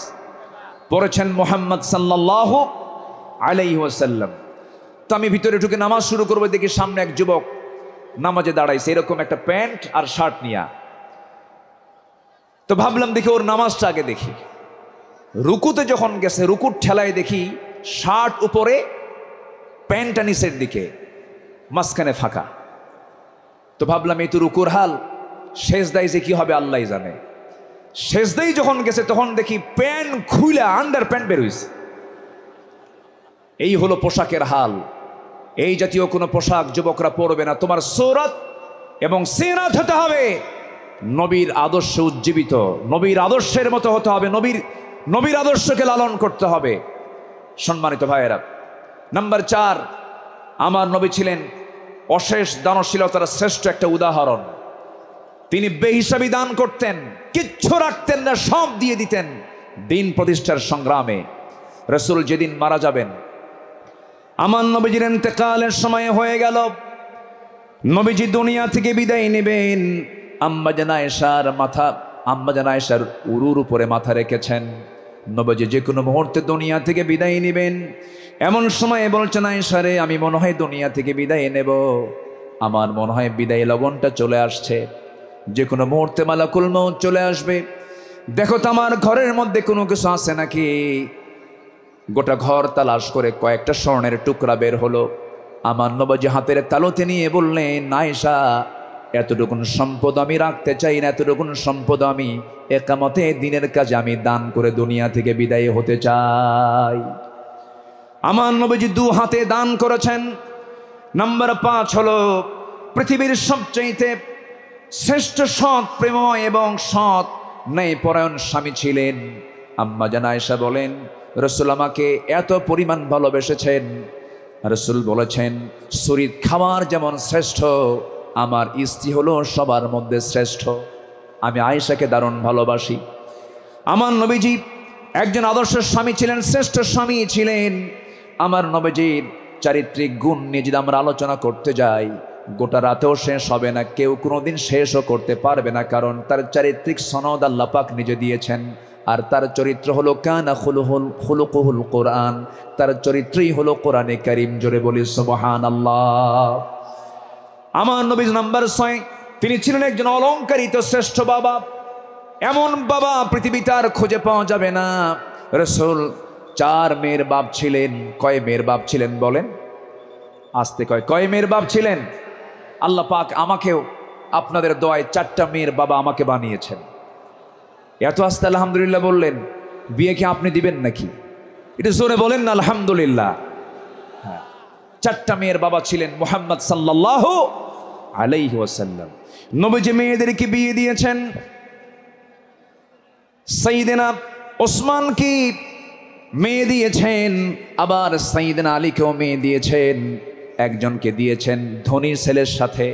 পড়েছেন মুহাম্মদ সাল্লাল্লাহু আলাইহি ওয়াসাল্লাম। তো আমি ভিতরে ঢুকে নামাজ শুরু করবো, দেখি সামনে এক যুবক নামাজে দাঁড়াইছে, এরকম একটা প্যান্ট আর শার্ট নিয়া। তো ভাবলাম দেখি ওর নামাজটা আগে দেখি। রুকুতে যখন গেছে, রুকুর ঠেলায় দেখি শার্ট উপরে, প্যান্টটা নিচের দিকে, মাঝখানে ফাঁকা। তো ভাবলাম এই তো রুকুর হাল, সেজদায় যে কি হবে আল্লাহ জানে। সেজদাই যখন গেছে তখন দেখি প্যান্ট খুইলা আন্ডার প্যান্ট বের হইছে। এই হলো পোশাকের হাল। এই জাতীয় কোনো পোশাক যুবকরা পরবে না। তোমার সূরত এবং সিরাত হতে হবে নবীর আদর্শ উজ্জীবিত, নবীর আদর্শের মতো হতে হবে, নবীর আদর্শকে লালন করতে হবে। সম্মানিত ভাইয়েরা, নাম্বার 4, আমার নবী ছিলেন অশেষ দানশীলতার শ্রেষ্ঠ একটা উদাহরণ। তিনি বেহিসাবি দান করতেন, কিচ্ছু রাখতেন না, সব দিয়ে দিতেন দিন প্রতিষ্ঠার সংগ্রামে। রাসূল যেদিন মারা যাবেন, আমার নবীজির ইন্তেকালের সময় হয়ে গেল, নবীজি দুনিয়া থেকে বিদায় নেবেন। আম্মা জান আয়েশার উরুর উপরে মাথা রেখেছেন। নবীজি যে কোনো মুহূর্তে দুনিয়া থেকে বিদায় নেবেন। এমন সময় বলছেন, আয়েশা রে, আমি মনে হয় দুনিয়া থেকে বিদায় নেব, আমার মনে হয় বিদায় লগনটা চলে আসছে। যে কোনো মুহূর্তে মালাকুল মউত চলে আসবে। দেখো তো আমার ঘরের মধ্যে কোনো কিছু আছে নাকি। গোটা ঘর তালাশ করে কয়েকটা স্বর্ণের টুকরা বের হলো। আমার নবীজি হাতের তালুতে নিয়ে বললেন, আয়েশা, এতটুকুন সম্পদ আমি রাখতে চাই না, এতটুকুন সম্পদ আমি একামতে দিনের কাজে আমি দান করে দুনিয়া থেকে বিদায় হতে চাই। আমার নবীজি 2 হাতে দান করেছেন। নাম্বার 5 হলো পৃথিবীর সবচেয়ে শ্রেষ্ঠ সৎ প্রেমময় এবং সৎ ন্যায়পরায়ণ স্বামী ছিলেন। আম্মা জান আয়েশা বলেন, রাসূল আমাকে এত পরিমাণ ভালোবেসেছেন, রাসূল বলেছেন শরীর খাওয়ার যেমন শ্রেষ্ঠ, আমার স্ত্রী হলো সবার মধ্যে শ্রেষ্ঠ। আমি আয়েশাকে দারুণ ভালোবাসি। আমার নবীজি একজন আদর্শ স্বামী ছিলেন, শ্রেষ্ঠ স্বামী ছিলেন। আমার নবীজির চারিত্রিক গুণ নিয়ে যদি আমরা আলোচনা করতে যাই, গোটা রাতেও শেষ হবে না, কেউ কোনোদিন শেষও করতে পারবে না, কারণ তার চারিত্রিক সনদ আল্লাহ পাক নিজে দিয়েছেন। আর তার চরিত্র হলো কানা খুলুকুহুল কোরআন, তার চরিত্রই হলো কোরআনে কারীম। জোরে বলি সুবহানাল্লাহ। আমার নবী নাম্বার 6, তিনি ছিলেন একজন অলংকারিত শ্রেষ্ঠ বাবা। এমন বাবা পৃথিবীতে আর খুঁজে পাওয়া যাবে না। রাসূল 4 মেয়ের বাপ ছিলেন। কয় মেয়ের বাপ ছিলেন বলেন? আস্তে কয় মেয়ের বাপ ছিলেন? আল্লাহ পাক আমাকেও আপনাদের দোয়ায় 4টা মেয়ের বাবা আমাকে বানিয়েছেন। এত আস্তে আলহামদুলিল্লাহ বললেন, বিয়ে কি আপনি দিবেন নাকি? এটা জোরে বলেন না আলহামদুলিল্লাহ। হ্যাঁ, 4টা মেয়ের বাবা ছিলেন মুহাম্মদ সাল্লাল্লাহু আলাইহি ওয়াসাল্লাম। নবীজি মেয়েদেরকে বিয়ে দিয়েছেন। সাইয়েদনা ওসমানকে মেয়ে দিয়েছেন, আবার সাইয়েদনা আলীকেও মেয়ে দিয়েছেন। একজনকে দিয়েছেন ধনী ছেলের সাথে,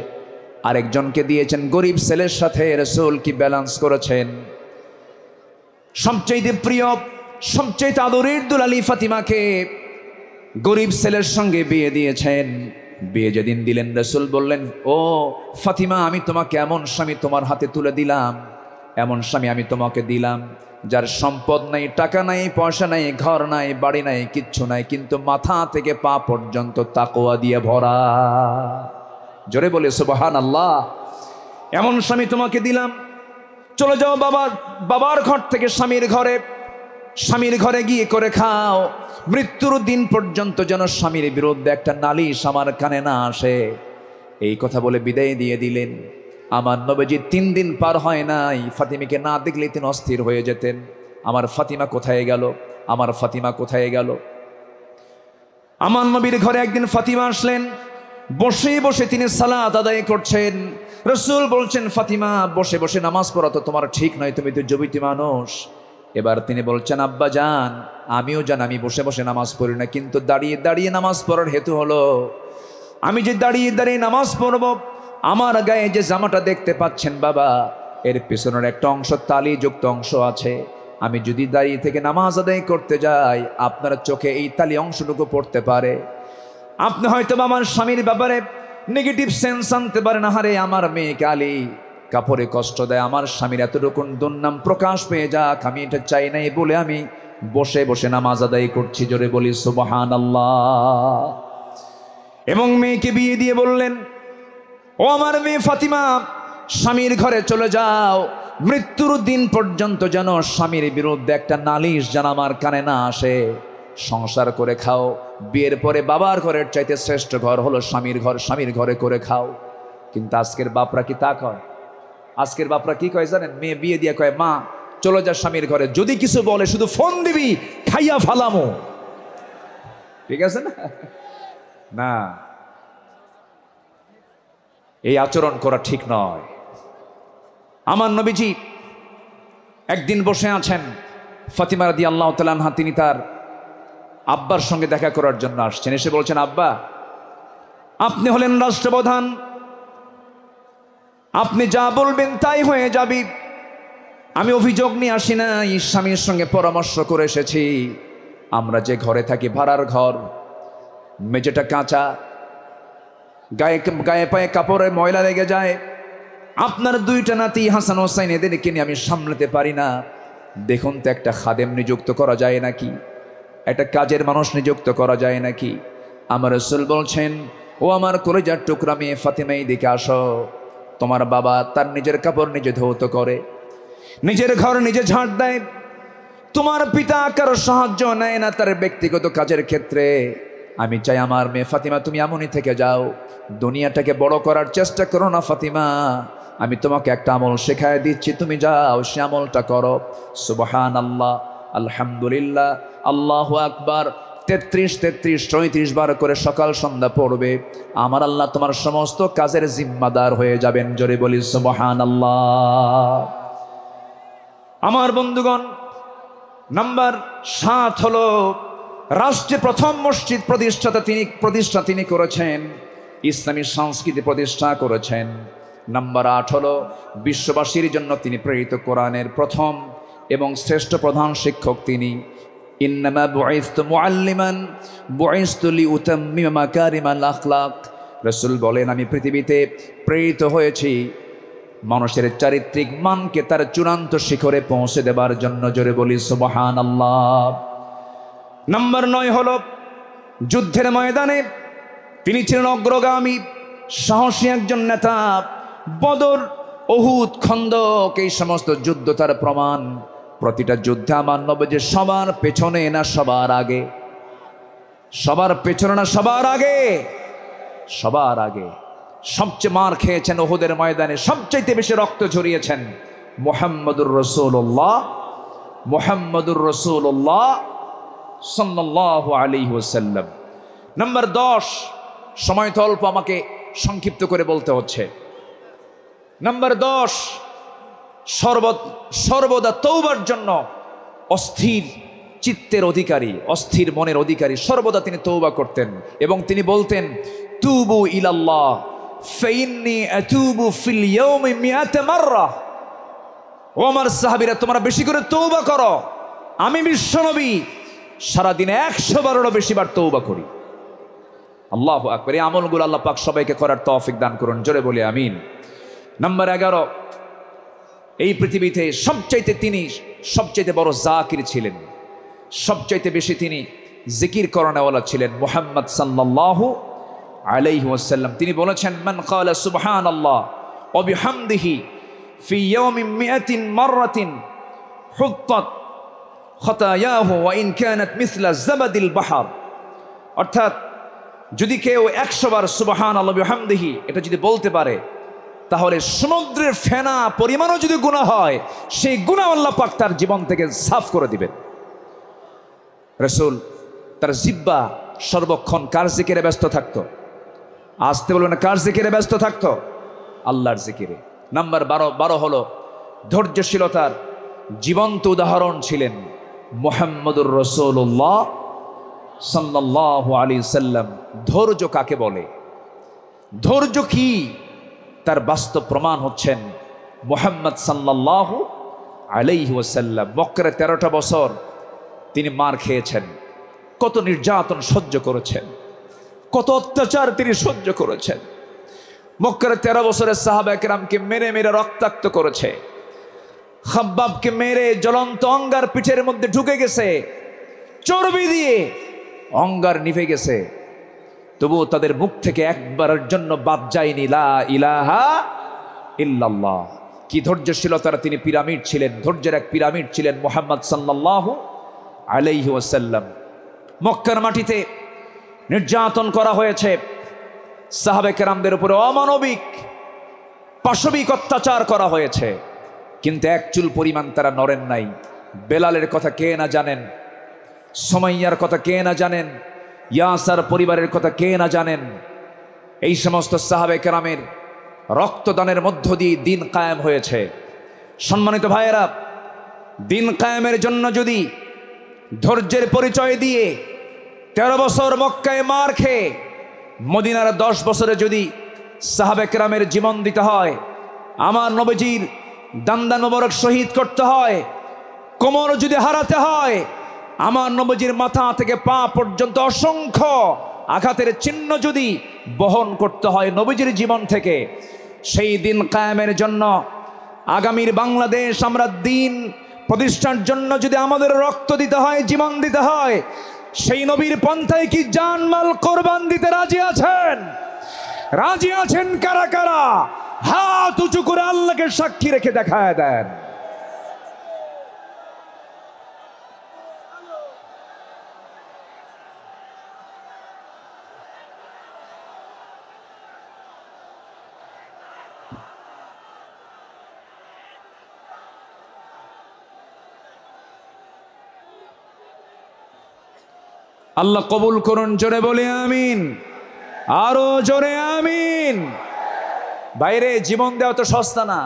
আরেকজনকে দিয়েছেন গরিব ছেলের সাথে। রাসূল কি ব্যালেন্স করেছেন। সবচেয়ে প্রিয়, সবচেয়ে আদরের দুলালী ফাতিমাকে গরিব ছেলের সঙ্গে বিয়ে দিয়েছেন। বিয়ে যেদিন দিলেন, রাসূল বললেন, ও ফাতিমা, আমি তোমাকে এমন স্বামী তোমার হাতে তুলে দিলাম, এমন স্বামী আমি তোমাকে দিলাম, যার সম্পদ নাই, টাকা নাই, পয়সা নাই, ঘর নাই, বাড়ি নাই, কিচ্ছু নাই, কিন্তু মাথা থেকে পা পর্যন্ত তাকওয়া দিয়ে ভরা। জোরে বলে সুবহানাল্লাহ। এমন স্বামী তোমাকে দিলাম। চলে যাও বাবার ঘর থেকে স্বামীর ঘরে গিয়ে করে খাও। মৃত্যুর দিন পর্যন্ত যেন স্বামীর বিরুদ্ধে একটা নালিশ আমার কানে না আসে। এই কথা বলে বিদায় দিয়ে দিলেন। আমার নবীজি 3 দিন পার হয় নাই, ফাতিমাকে না দেখলে তিনি অস্থির হয়ে যেতেন। আমার ফাতিমা কোথায় গেল, আমার ফাতিমা কোথায় গেল। আমার নবীর ঘরে একদিন ফাতিমা আসলেন। বসে বসে তিনি সালাত আদায় করছেন। রাসূল বলছেন, ফাতিমা, বসে বসে নামাজ পড়া তো তোমার ঠিক নয়, তুমি তো যুবতী মানুষ। এবার তিনি বলছেন, আব্বা জান, আমিও জান আমি বসে বসে নামাজ পড়ি না, কিন্তু দাঁড়িয়ে দাঁড়িয়ে নামাজ পড়ার হেতু হলো, আমি যে দাঁড়িয়ে দাঁড়িয়ে নামাজ পড়ব, আমার গায়ে যে জামাটা দেখতে পাচ্ছেন বাবা, এর পেছনের একটা অংশ তালিযুক্ত অংশ আছে। আমি যদি দাঁড়িয়ে থেকে নামাজ আদায় করতে যাই, আপনার চোখে এই তালি অংশটুকু পড়তে পারে। আপনি হয়তো আমার স্বামীর ব্যাপারে নেগেটিভ সেন্স আনতে পারেন, হারে আমার মেয়েকে আলী কাপড়ে কষ্ট দেয়, আমার স্বামীর এতটুকু দুর্নাম প্রকাশ পেয়ে যাক, আমি এটা চাই নাই বলে আমি বসে বসে নামাজ আদায় করছি। জোরে বলি সুবহানাল্লাহ। এবং মেয়েকে বিয়ে দিয়ে বললেন, ও আমার মেয়ে ফাতিমা, স্বামীর ঘরে চলে যাও, মৃত্যুর দিন পর্যন্ত যেন স্বামীর বিরুদ্ধে একটা নালিশ যেন আমার কানে না আসে। সংসার করে খাও। বিয়ের পরে বাবার ঘরের চাইতে শ্রেষ্ঠ ঘর হলো স্বামীর ঘর, স্বামীর ঘরে করে খাও। কিন্তু আজকের বাপরা কি তা কয়? আজকের বাপরা কি কয় জানেন? মেয়ে বিয়ে দিয়ে কয়, মা চলে যা স্বামীর ঘরে, যদি কিছু বলে শুধু ফোন দিবি, খাইয়া ফালামো। ঠিক আছে না? না, এই আচরণ করা ঠিক নয়। আমার নবীজি একদিন বসে আছেন, ফাতিমা রাদিয়াল্লাহু তাআলা আনহা তিনি তার আব্বার সঙ্গে দেখা করার জন্য আসছেন। এসে বলছেন, আব্বা, আপনি হলেন রাষ্ট্রপ্রধান, আপনি যা বলবেন তাই হয়ে যাবে। আমি অভিযোগ নিয়ে আসি না, স্বামীর সঙ্গে পরামর্শ করে এসেছি। আমরা যে ঘরে থাকি ভাড়ার ঘর, মেঝেটা কাঁচা, গায়ে পায়ে কাপড়ে ময়লা লেগে যায়। আপনার 2টা নাতি হাসান হোসাইন, এদেরকে নিয়ে আমি সামলাতে পারি না। দেখুন তো একটা খাদেম নিযুক্ত করা যায় নাকি, একটা কাজের মানুষ নিযুক্ত করা যায় নাকি। আমার রাসূল বলছেন, ও আমার কলিজার টুকরা মেয়ে ফাতিমা, এদিকে আসো। তোমার বাবা তার নিজের কাপড় নিজে ধৌত করে, নিজের ঘর নিজে ঝাড় দেয়। তোমার পিতা কারো সাহায্য নেয় না তার ব্যক্তিগত কাজের ক্ষেত্রে। আমি চাই আমার মেয়ে ফাতিমা তুমি এমনই থেকে যাও, দুনিয়াটাকে বড় করার চেষ্টা করো না ফাতিমা। আমি তোমাকে একটা আমল শেখায় দিচ্ছি, তুমি যাও সে আমলটা করো। সুবহানাল্লাহ, আলহামদুলিল্লাহ, আল্লাহু আকবার 33, 33, 34 বার করে সকাল সন্ধ্যা পড়বে। আমার আল্লাহ তোমার সমস্ত কাজের জিম্মাদার হয়ে যাবেন। জোরে বলি সুবহানাল্লাহ। আমার বন্ধুগণ, নাম্বার 7 হলো রাষ্ট্রে প্রথম মসজিদ প্রতিষ্ঠা তিনি করেছেন, ইসলামী সংস্কৃতি প্রতিষ্ঠা করেছেন। নাম্বার 8 হলো বিশ্ববাসীর জন্য তিনি প্রেরিত কোরআনের প্রথম এবং শ্রেষ্ঠ প্রধান শিক্ষক তিনি। ইন্নামা বুইসতু মুআল্লিমান বুইসতু লিউতাম্মিমা মাকারিমাল আখলাক। রাসূল বলেন, আমি পৃথিবীতে প্রেরিত হয়েছি মানুষের চারিত্রিক মানকে তার চূড়ান্ত শিখরে পৌঁছে দেবার জন্য। জোরে বলি সুবহানাল্লাহ। নাম্বার 9 হলো যুদ্ধের ময়দানে তিনি ছিলেন অগ্রগামী, সাহসী একজন নেতা। বদর, উহুদ, খন্দক এই সমস্ত যুদ্ধ তার প্রমাণ। প্রতিটা যুদ্ধে আমার নবী সবার পেছনে না সবার আগে, সবার পেছনে না সবার আগে, সবার আগে। সবচেয়ে মার খেয়েছেন উহুদের ময়দানে, সবচাইতে বেশি রক্ত ঝরিয়েছেন মুহাম্মদুর রাসূলুল্লাহ, মুহাম্মদুর রাসূলুল্লাহ সাল্লাল্লাহু আলাইহি ওয়াসাল্লাম। নাম্বার 10, সময় তো অল্প, আমাকে সংক্ষিপ্ত করে বলতে হচ্ছে। নাম্বার 10, সর্বদা তওবার জন্য অস্থির চিত্তের অধিকারী, অস্থির মনের অধিকারী। সর্বদা তিনি তওবা করতেন এবং তিনি বলতেন, তুবু ইলাল্লাহ ফাইন্নী আতুবু ফিল ইয়াউমি মিআতা মাররা। ও আমার সাহাবীরা, তোমরা বেশি করে তওবা করো, আমি বিশ্বনবী সারাদিনে 100 বারেরও বেশিবার তওবা করি। আল্লাহু আকবার। এই আমলগুলো আল্লাহ পাক সবাইকে করার তৌফিক দান করুন। জোরে বলি আমিন। নাম্বার 11, এই পৃথিবীতে তিনি সবচাইতে বড় জাকির ছিলেন, সবচাইতে বেশি তিনি জিকির করানোওয়ালা ছিলেন মুহাম্মদ সাল্লাল্লাহু আলাইহি ওয়াসাল্লাম। তিনি বলেছেন, মান ক্বালা সুবহানাল্লাহ ওয়া বিহামদিহি ফি ইয়াউমিন মিআতিন মাররাতিন হুত্তাত খতায়াহু ওয়া ইন কানাত মিসলা জাবাদিল বাহর। অর্থাৎ যদি কেউ 100 বার সুবহানাল্লাহ ওয়া বিহামদিহি এটা যদি বলতে পারে, তাহলে সমুদ্রের ফেনা পরিমাণও যদি গুনাহ হয়, সেই গুনাহ আল্লাহ পাক তার জীবন থেকে সাফ করে দিবেন। রাসূল তার জিহ্বা সর্বক্ষণ কার জিকিরে ব্যস্ত থাকতো? আসতে বলবেন, কার জিকিরে ব্যস্ত থাকতো? আল্লাহর জিকিরে। নাম্বার 12 হলো ধৈর্যশীলতার জীবন্ত উদাহরণ ছিলেন মুহাম্মদুর রাসূলুল্লাহ সাল্লাল্লাহু আলাইহি সাল্লাম। ধৈর্য কাকে বলে, ধৈর্য কি, তার বাস্তব প্রমাণ হচ্ছেন মুহাম্মদ সাল্লাল্লাহু আলাইহি ওয়াসাল্লাম। মক্কায় 13টা বছর তিনি মার খেয়েছেন, কত নির্যাতন সহ্য করেছেন, কত অত্যাচার তিনি সহ্য করেছেন। মক্কার 13 বছরের সাহাবায়ে কেরামকে মেরে মেরে রক্তাক্ত করেছে। খাব্বাবকে মেরে জ্বলন্ত অঙ্গার পিঠের মধ্যে ঢুকে গেছে, চর্বি দিয়ে অঙ্গার নিভে গেছে, তবুও তাদের মুখ থেকে একবারের জন্য বাদ যায়নি লা ইলাহা ইল্লাল্লাহ। কি ধৈর্যশীলতার তিনি পিরামিড ছিলেন, ধৈর্যের এক পিরামিড ছিলেন মুহাম্মদ সাল্লাল্লাহু আলাইহি ওয়াসাল্লাম। মক্কার মাটিতে নির্যাতন করা হয়েছে, সাহাবে কেরামদের উপরে অমানবিক পাশবিক অত্যাচার করা হয়েছে, কিন্তু এক চুল পরিমাণ তারা নড়েন নাই। বেলালের কথা কে না জানেন, সুমাইয়ার কথা কে না জানেন, ইয়াসার পরিবারের কথা কে না জানেন। এই সমস্ত সাহাবে কেরামের রক্তদানের মধ্য দিয়ে দিন কায়েম হয়েছে। সম্মানিত ভাইয়েরা, দিন কায়েমের জন্য যদি ধৈর্যের পরিচয় দিয়ে 13 বছর মক্কায় মার খেয়ে মদিনার 10 বছরে যদি সাহাবে কেরামের জীবন দিতে হয়, আমার নবীজির দান্দা মোবারক শহীদ করতে হয়, কোমর যদি হারাতে হয়, আমার নবীজির মাথা থেকে পা পর্যন্ত অসংখ্য আঘাতের চিহ্ন যদি বহন করতে হয় নবীজির জীবন থেকে, সেই দিন কায়েমের জন্য আগামীর বাংলাদেশ আমরা দিন প্রতিষ্ঠার জন্য যদি আমাদের রক্ত দিতে হয়, জীবন দিতে হয়, সেই নবীর পন্থায় কি জানমাল কোরবান দিতে রাজি আছেন? রাজি আছেন কারা কারা? হাত উঁচু করে আল্লাহকে সাক্ষী রেখে দেখায় দেন। আল্লাহ কবুল করুন, জোরে বলে আমিন, আরো জোরে আমিন। বাইরে জীবন দেওয়া তো সস্তা না,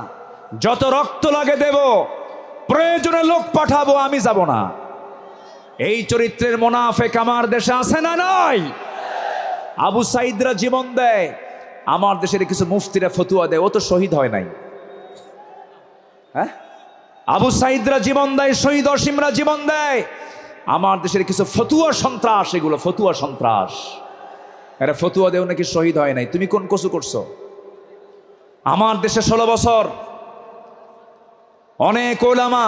যত রক্ত লাগে দেব, প্রয়োজনে লোক পাঠাবো, আমি যাব না। এই চরিত্রের মুনাফিক আমার দেশে আছে না নাই? আবু সাইদরা জীবন দেয়, আমার দেশের কিছু মুফতিরা ফতুয়া দেয়, ও তো শহীদ হয় নাই। হ্যাঁ, আবু সাইদরা জীবন দেয়, শহীদ অসীমরা জীবন দেয়, আমার দেশের কিছু ফতুয়া সন্ত্রাস, এগুলো ফতুয়া সন্ত্রাস। এরা ফতুয়া দেও নাকি শহীদ হয় নাই, তুমি কোন কসু করছো? আমার দেশে 16 বছর অনেক ওলামা,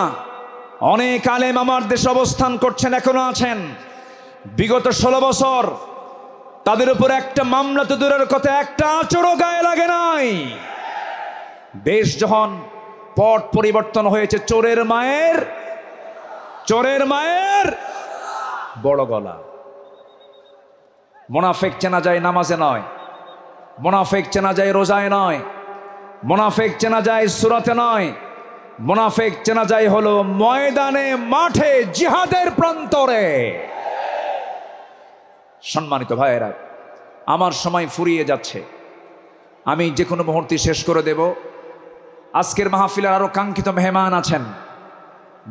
অনেক আলেম আমার দেশে অবস্থান করছেন, এখনো আছেন। বিগত 16 বছর তাদের উপর একটা মামলা তো দূরের কথা, একটা আঁচড়ও গায়ে লাগে নাই। দেশ যখন পট পরিবর্তন হয়েছে, চোরের মায়ের বড় গলা। মুনাফিক চেনা যায় নামাজে নয়, মুনাফিক চেনা যায় রোজায় নয়, মুনাফিক চেনা যায় সূরাতে নয়, মুনাফিক চেনা যায় হলো ময়দানে, মাঠে, জিহাদের প্রান্তরে। সম্মানিত ভাইয়েরা, আমার সময় ফুরিয়ে যাচ্ছে, আমি যে কোনো মুহূর্তে শেষ করে দেব। আজকের মাহফিলের আরো কাঙ্ক্ষিত মেহমান আছেন,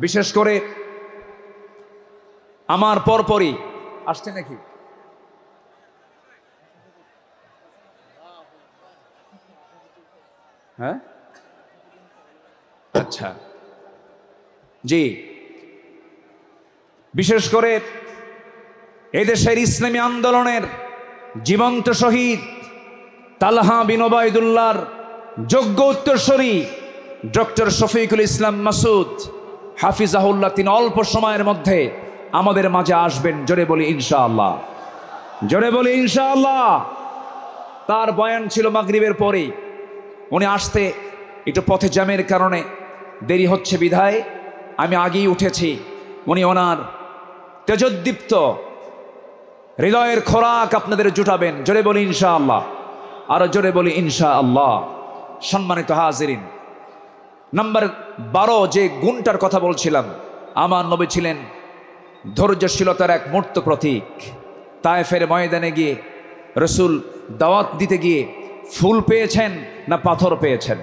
বিশেষ করে আমার পরপরই আসছে নাকি? হ্যাঁ, আচ্ছা, জি, বিশেষ করে এদেশের ইসলামী আন্দোলনের জীবন্ত শহীদ তালহা বিন ওবায়দুল্লাহর যোগ্য উত্তরসূরি ডক্টর শফিকুল ইসলাম মাসুদ হাফিজাহুল্লাহ, তিনি অল্প সময়ের মধ্যে আমাদের মাঝে আসবেন। জোরে বলি ইনশাআল্লাহ, জোরে বলি ইনশাআল্লাহ। তার বয়ান ছিল মাগরিবের পরেই, উনি আসতে একটু পথে জ্যামের কারণে দেরি হচ্ছে বিধায় আমি আগেই উঠেছি। উনি ওনার তেজোদ্দীপ্ত হৃদয়ের খোরাক আপনাদের জুটাবেন। জোরে বলি ইনশাআল্লাহ, আরো জোরে বলি ইনশাআল্লাহ। সম্মানিত হাজিরিন, নাম্বার 12 যে গুণটার কথা বলছিলাম, আমার নবী ছিলেন ধৈর্যশীলতার এক মূর্ত প্রতীক। তায়েফের ময়দানে গিয়ে রসুল দাওয়াত দিতে গিয়ে ফুল পেয়েছেন না পাথর পেয়েছেন?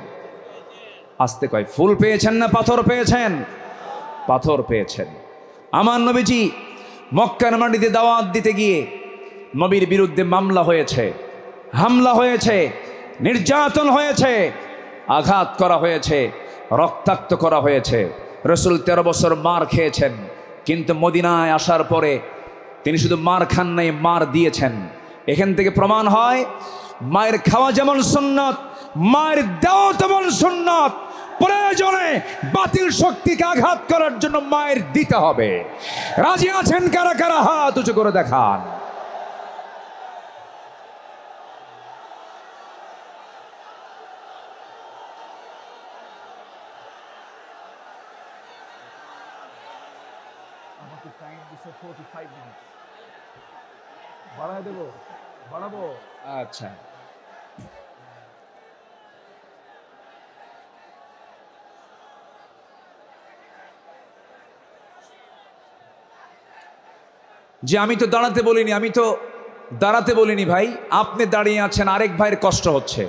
আসতে কয়, ফুল পেয়েছেন না পাথর পেয়েছেন? পাথর পেয়েছেন। আমার নবীজি মক্কার মাটিতে দাওয়াত দিতে গিয়ে নবীর বিরুদ্ধে মামলা হয়েছে, হামলা হয়েছে, নির্যাতন হয়েছে, আঘাত করা হয়েছে, রক্তাক্ত করা হয়েছে। রসুল 13 বছর মার খেয়েছেন, কিন্তু মদিনায় আসার পরে তিনি শুধু মার খান নাই, মার দিয়েছেন। এখান থেকে প্রমাণ হয় মায়ের খাওয়া যেমন সুন্নাত, মায়ের দেওয়া তেমন সুন্নাত। প্রয়োজনে বাতিল শক্তিকে আঘাত করার জন্য মায়ের দিতে হবে। রাজি আছেন কারা কারা? হাত উঁচু করে দেখান। বাড়ায় দেবো, বাড়াবো? আচ্ছা, যে আমি তো দাঁড়াতে বলিনি, আমি তো দাঁড়াতে বলিনি ভাই। আপনি দাঁড়িয়ে আছেন, আরেক ভাইয়ের কষ্ট হচ্ছে।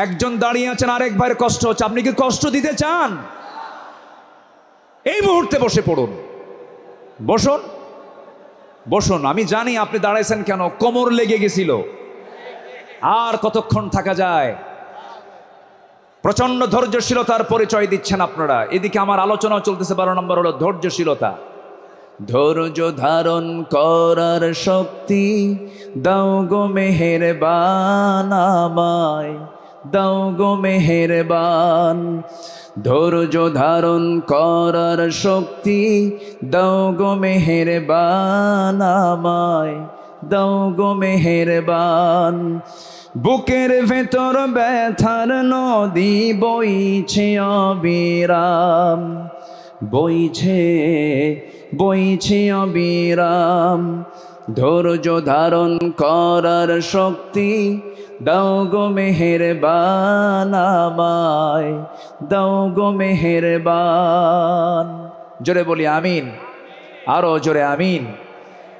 একজন দাঁড়িয়ে আছেন, আরেক ভাইয়ের কষ্ট হচ্ছে। আপনি কি কষ্ট দিতে চান? এই মুহূর্তে বসে পড়ুন, বসুন, বসুন। আমি জানি আপনি দাঁড়াইছেন কেন, কোমর লেগে গেছিল। আর কতক্ষণ থাকা যায়? প্রচন্ড ধৈর্যশীলতার পরিচয় দিচ্ছেন আপনারা। এদিকে আমার আলোচনা চলতেছে। 12 নম্বর হলো ধৈর্যশীলতা। ধৈর্য ধারণ করার শক্তি দাও গো মেহেরবান আমায়, দাও গো মেহেরবান। ধৈর্য ধারণ করার শক্তি দাও গো মেহেরবান আমায়, দাও গো মেহেরবান। বুকের ভেতর ব্যথার নদী বইছে অবিরাম, বইছে বইছে অবিরাম। ধৈর্য ধারণ করার শক্তি দাও গো মেহেরবান আমায়, দাও গো মেহেরবান। জোরে বলি আমিন, আরো জোরে আমিন।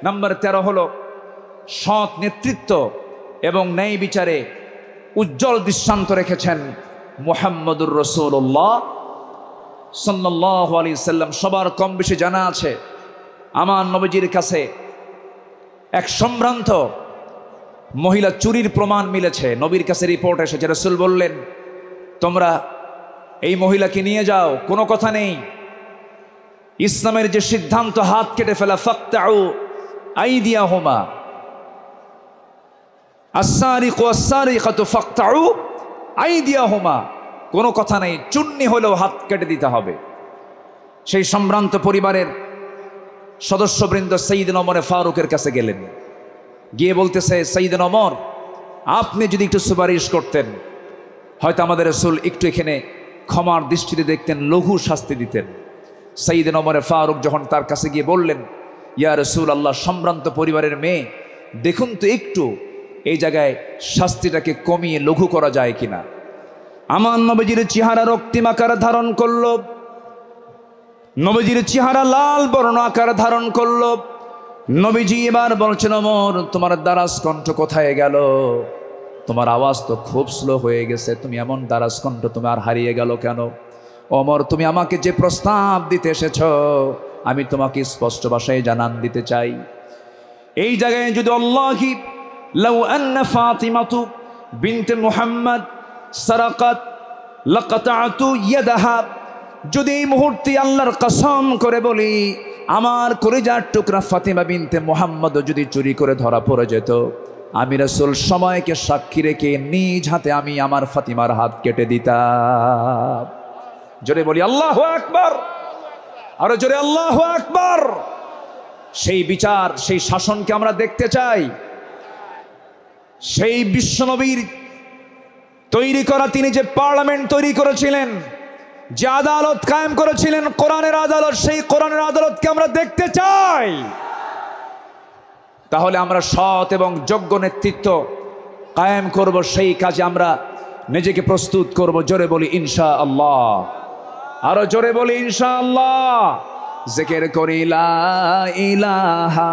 নাম্বার 13 হলো সৎ নেতৃত্ব এবং ন্যায় বিচারে উজ্জ্বল দৃষ্টান্ত রেখেছেন মুহাম্মদুর রাসূলুল্লাহ সাল্লাল্লাহু আলাইহি সাল্লাম। সবার কম বেশি জানা আছে, আমার নবীজির কাছে এক সম্ভ্রান্ত মহিলা চুরির প্রমাণ মিলেছে। নবীর কাছে রিপোর্ট এসেছে, রাসূল বললেন তোমরা এই মহিলাকে নিয়ে যাও, কোনো কথা নেই। ইসলামের যে সিদ্ধান্ত হাত কেটে ফেলা, ফাকতাউ আইদিয়াহুমা, আস-সারিকু ওয়াস-সারিকাতু ফাকতাউ আইদিয়াহুমা, কোনো কথা নেই, চুন্নি হলেও হাত কেটে দিতে হবে। সেই সম্ভ্রান্ত পরিবারের সদস্যবৃন্দ সাইয়েদনা ওমর ফারুকের কাছে গেলেন, গিয়ে বলতেছে সাইয়েদনা ওমর আপনি যদি একটু সুপারিশ করতেন, হয়তো আমাদের রাসূল একটু এখানে ক্ষমার দৃষ্টিতে দেখতেন, লঘু শাস্তি দিতেন। সাইয়েদনা ওমর ফারুক যখন তার কাছে গিয়ে বললেন, ইয়া রাসূলুল্লাহ, সম্ভ্রান্ত পরিবারের মেয়ে, দেখুন তো একটু এই জায়গায় শাস্তিটাকে কমিয়ে লঘু করা যায় কিনা। আমার নবীজির চেহারা রক্তিম আকার ধারণ করল, নবীজির চেহারা লাল বর্ণ আকার ধারণ করল। নবীজি এবার বলছেন, ওমর তোমার দারাজ কণ্ঠ কোথায় গেল? তোমার আওয়াজ তো খুব স্লো হয়ে গেছে, তুমি এমন দারাজ কণ্ঠ তোমার হারিয়ে গেল কেন? ওমর তুমি আমাকে যে প্রস্তাব দিতে এসেছ, আমি তোমাকে স্পষ্ট ভাষায় জানান দিতে চাই। এই জায়গায় যদি আল্লাহি লাউ আন্না ফাতিমাতু বিনতে মুহাম্মদ সারাকাত লাকাতাতু ইয়াদাহা, যদি এই মুহূর্তে আল্লাহর কসম করে বলি আমার কলিজার টুকরা ফাতিমা বিনতে মুহাম্মদ যদি চুরি করে ধরা পড়ে যেত, আমি রাসূল সময়কে সাক্ষী রেখে নিজ হাতে আমি আমার ফাতিমার হাত কেটে দিতাম। জোরে বলি আল্লাহু আকবার, আরো জোরে আল্লাহু আকবার। সেই বিচার, সেই শাসনকে আমরা দেখতে চাই। সেই বিশ্বনবীর তৈরি করা, তিনি যে পার্লামেন্ট তৈরি করেছিলেন, যে আদালত কায়েম করেছিলেন, কোরআনের আদালত, সেই কোরআনের আদালতকে আমরা দেখতে চাই। তাহলে আমরা সৎ এবং যোগ্য নেতৃত্ব কায়েম করব, সেই কাজে আমরা নিজেকে প্রস্তুত করব। জোরে বলি ইনশাআল্লাহ, আরো জোরে বলি ইনশাআল্লাহ। জিকির করি লা ইলাহা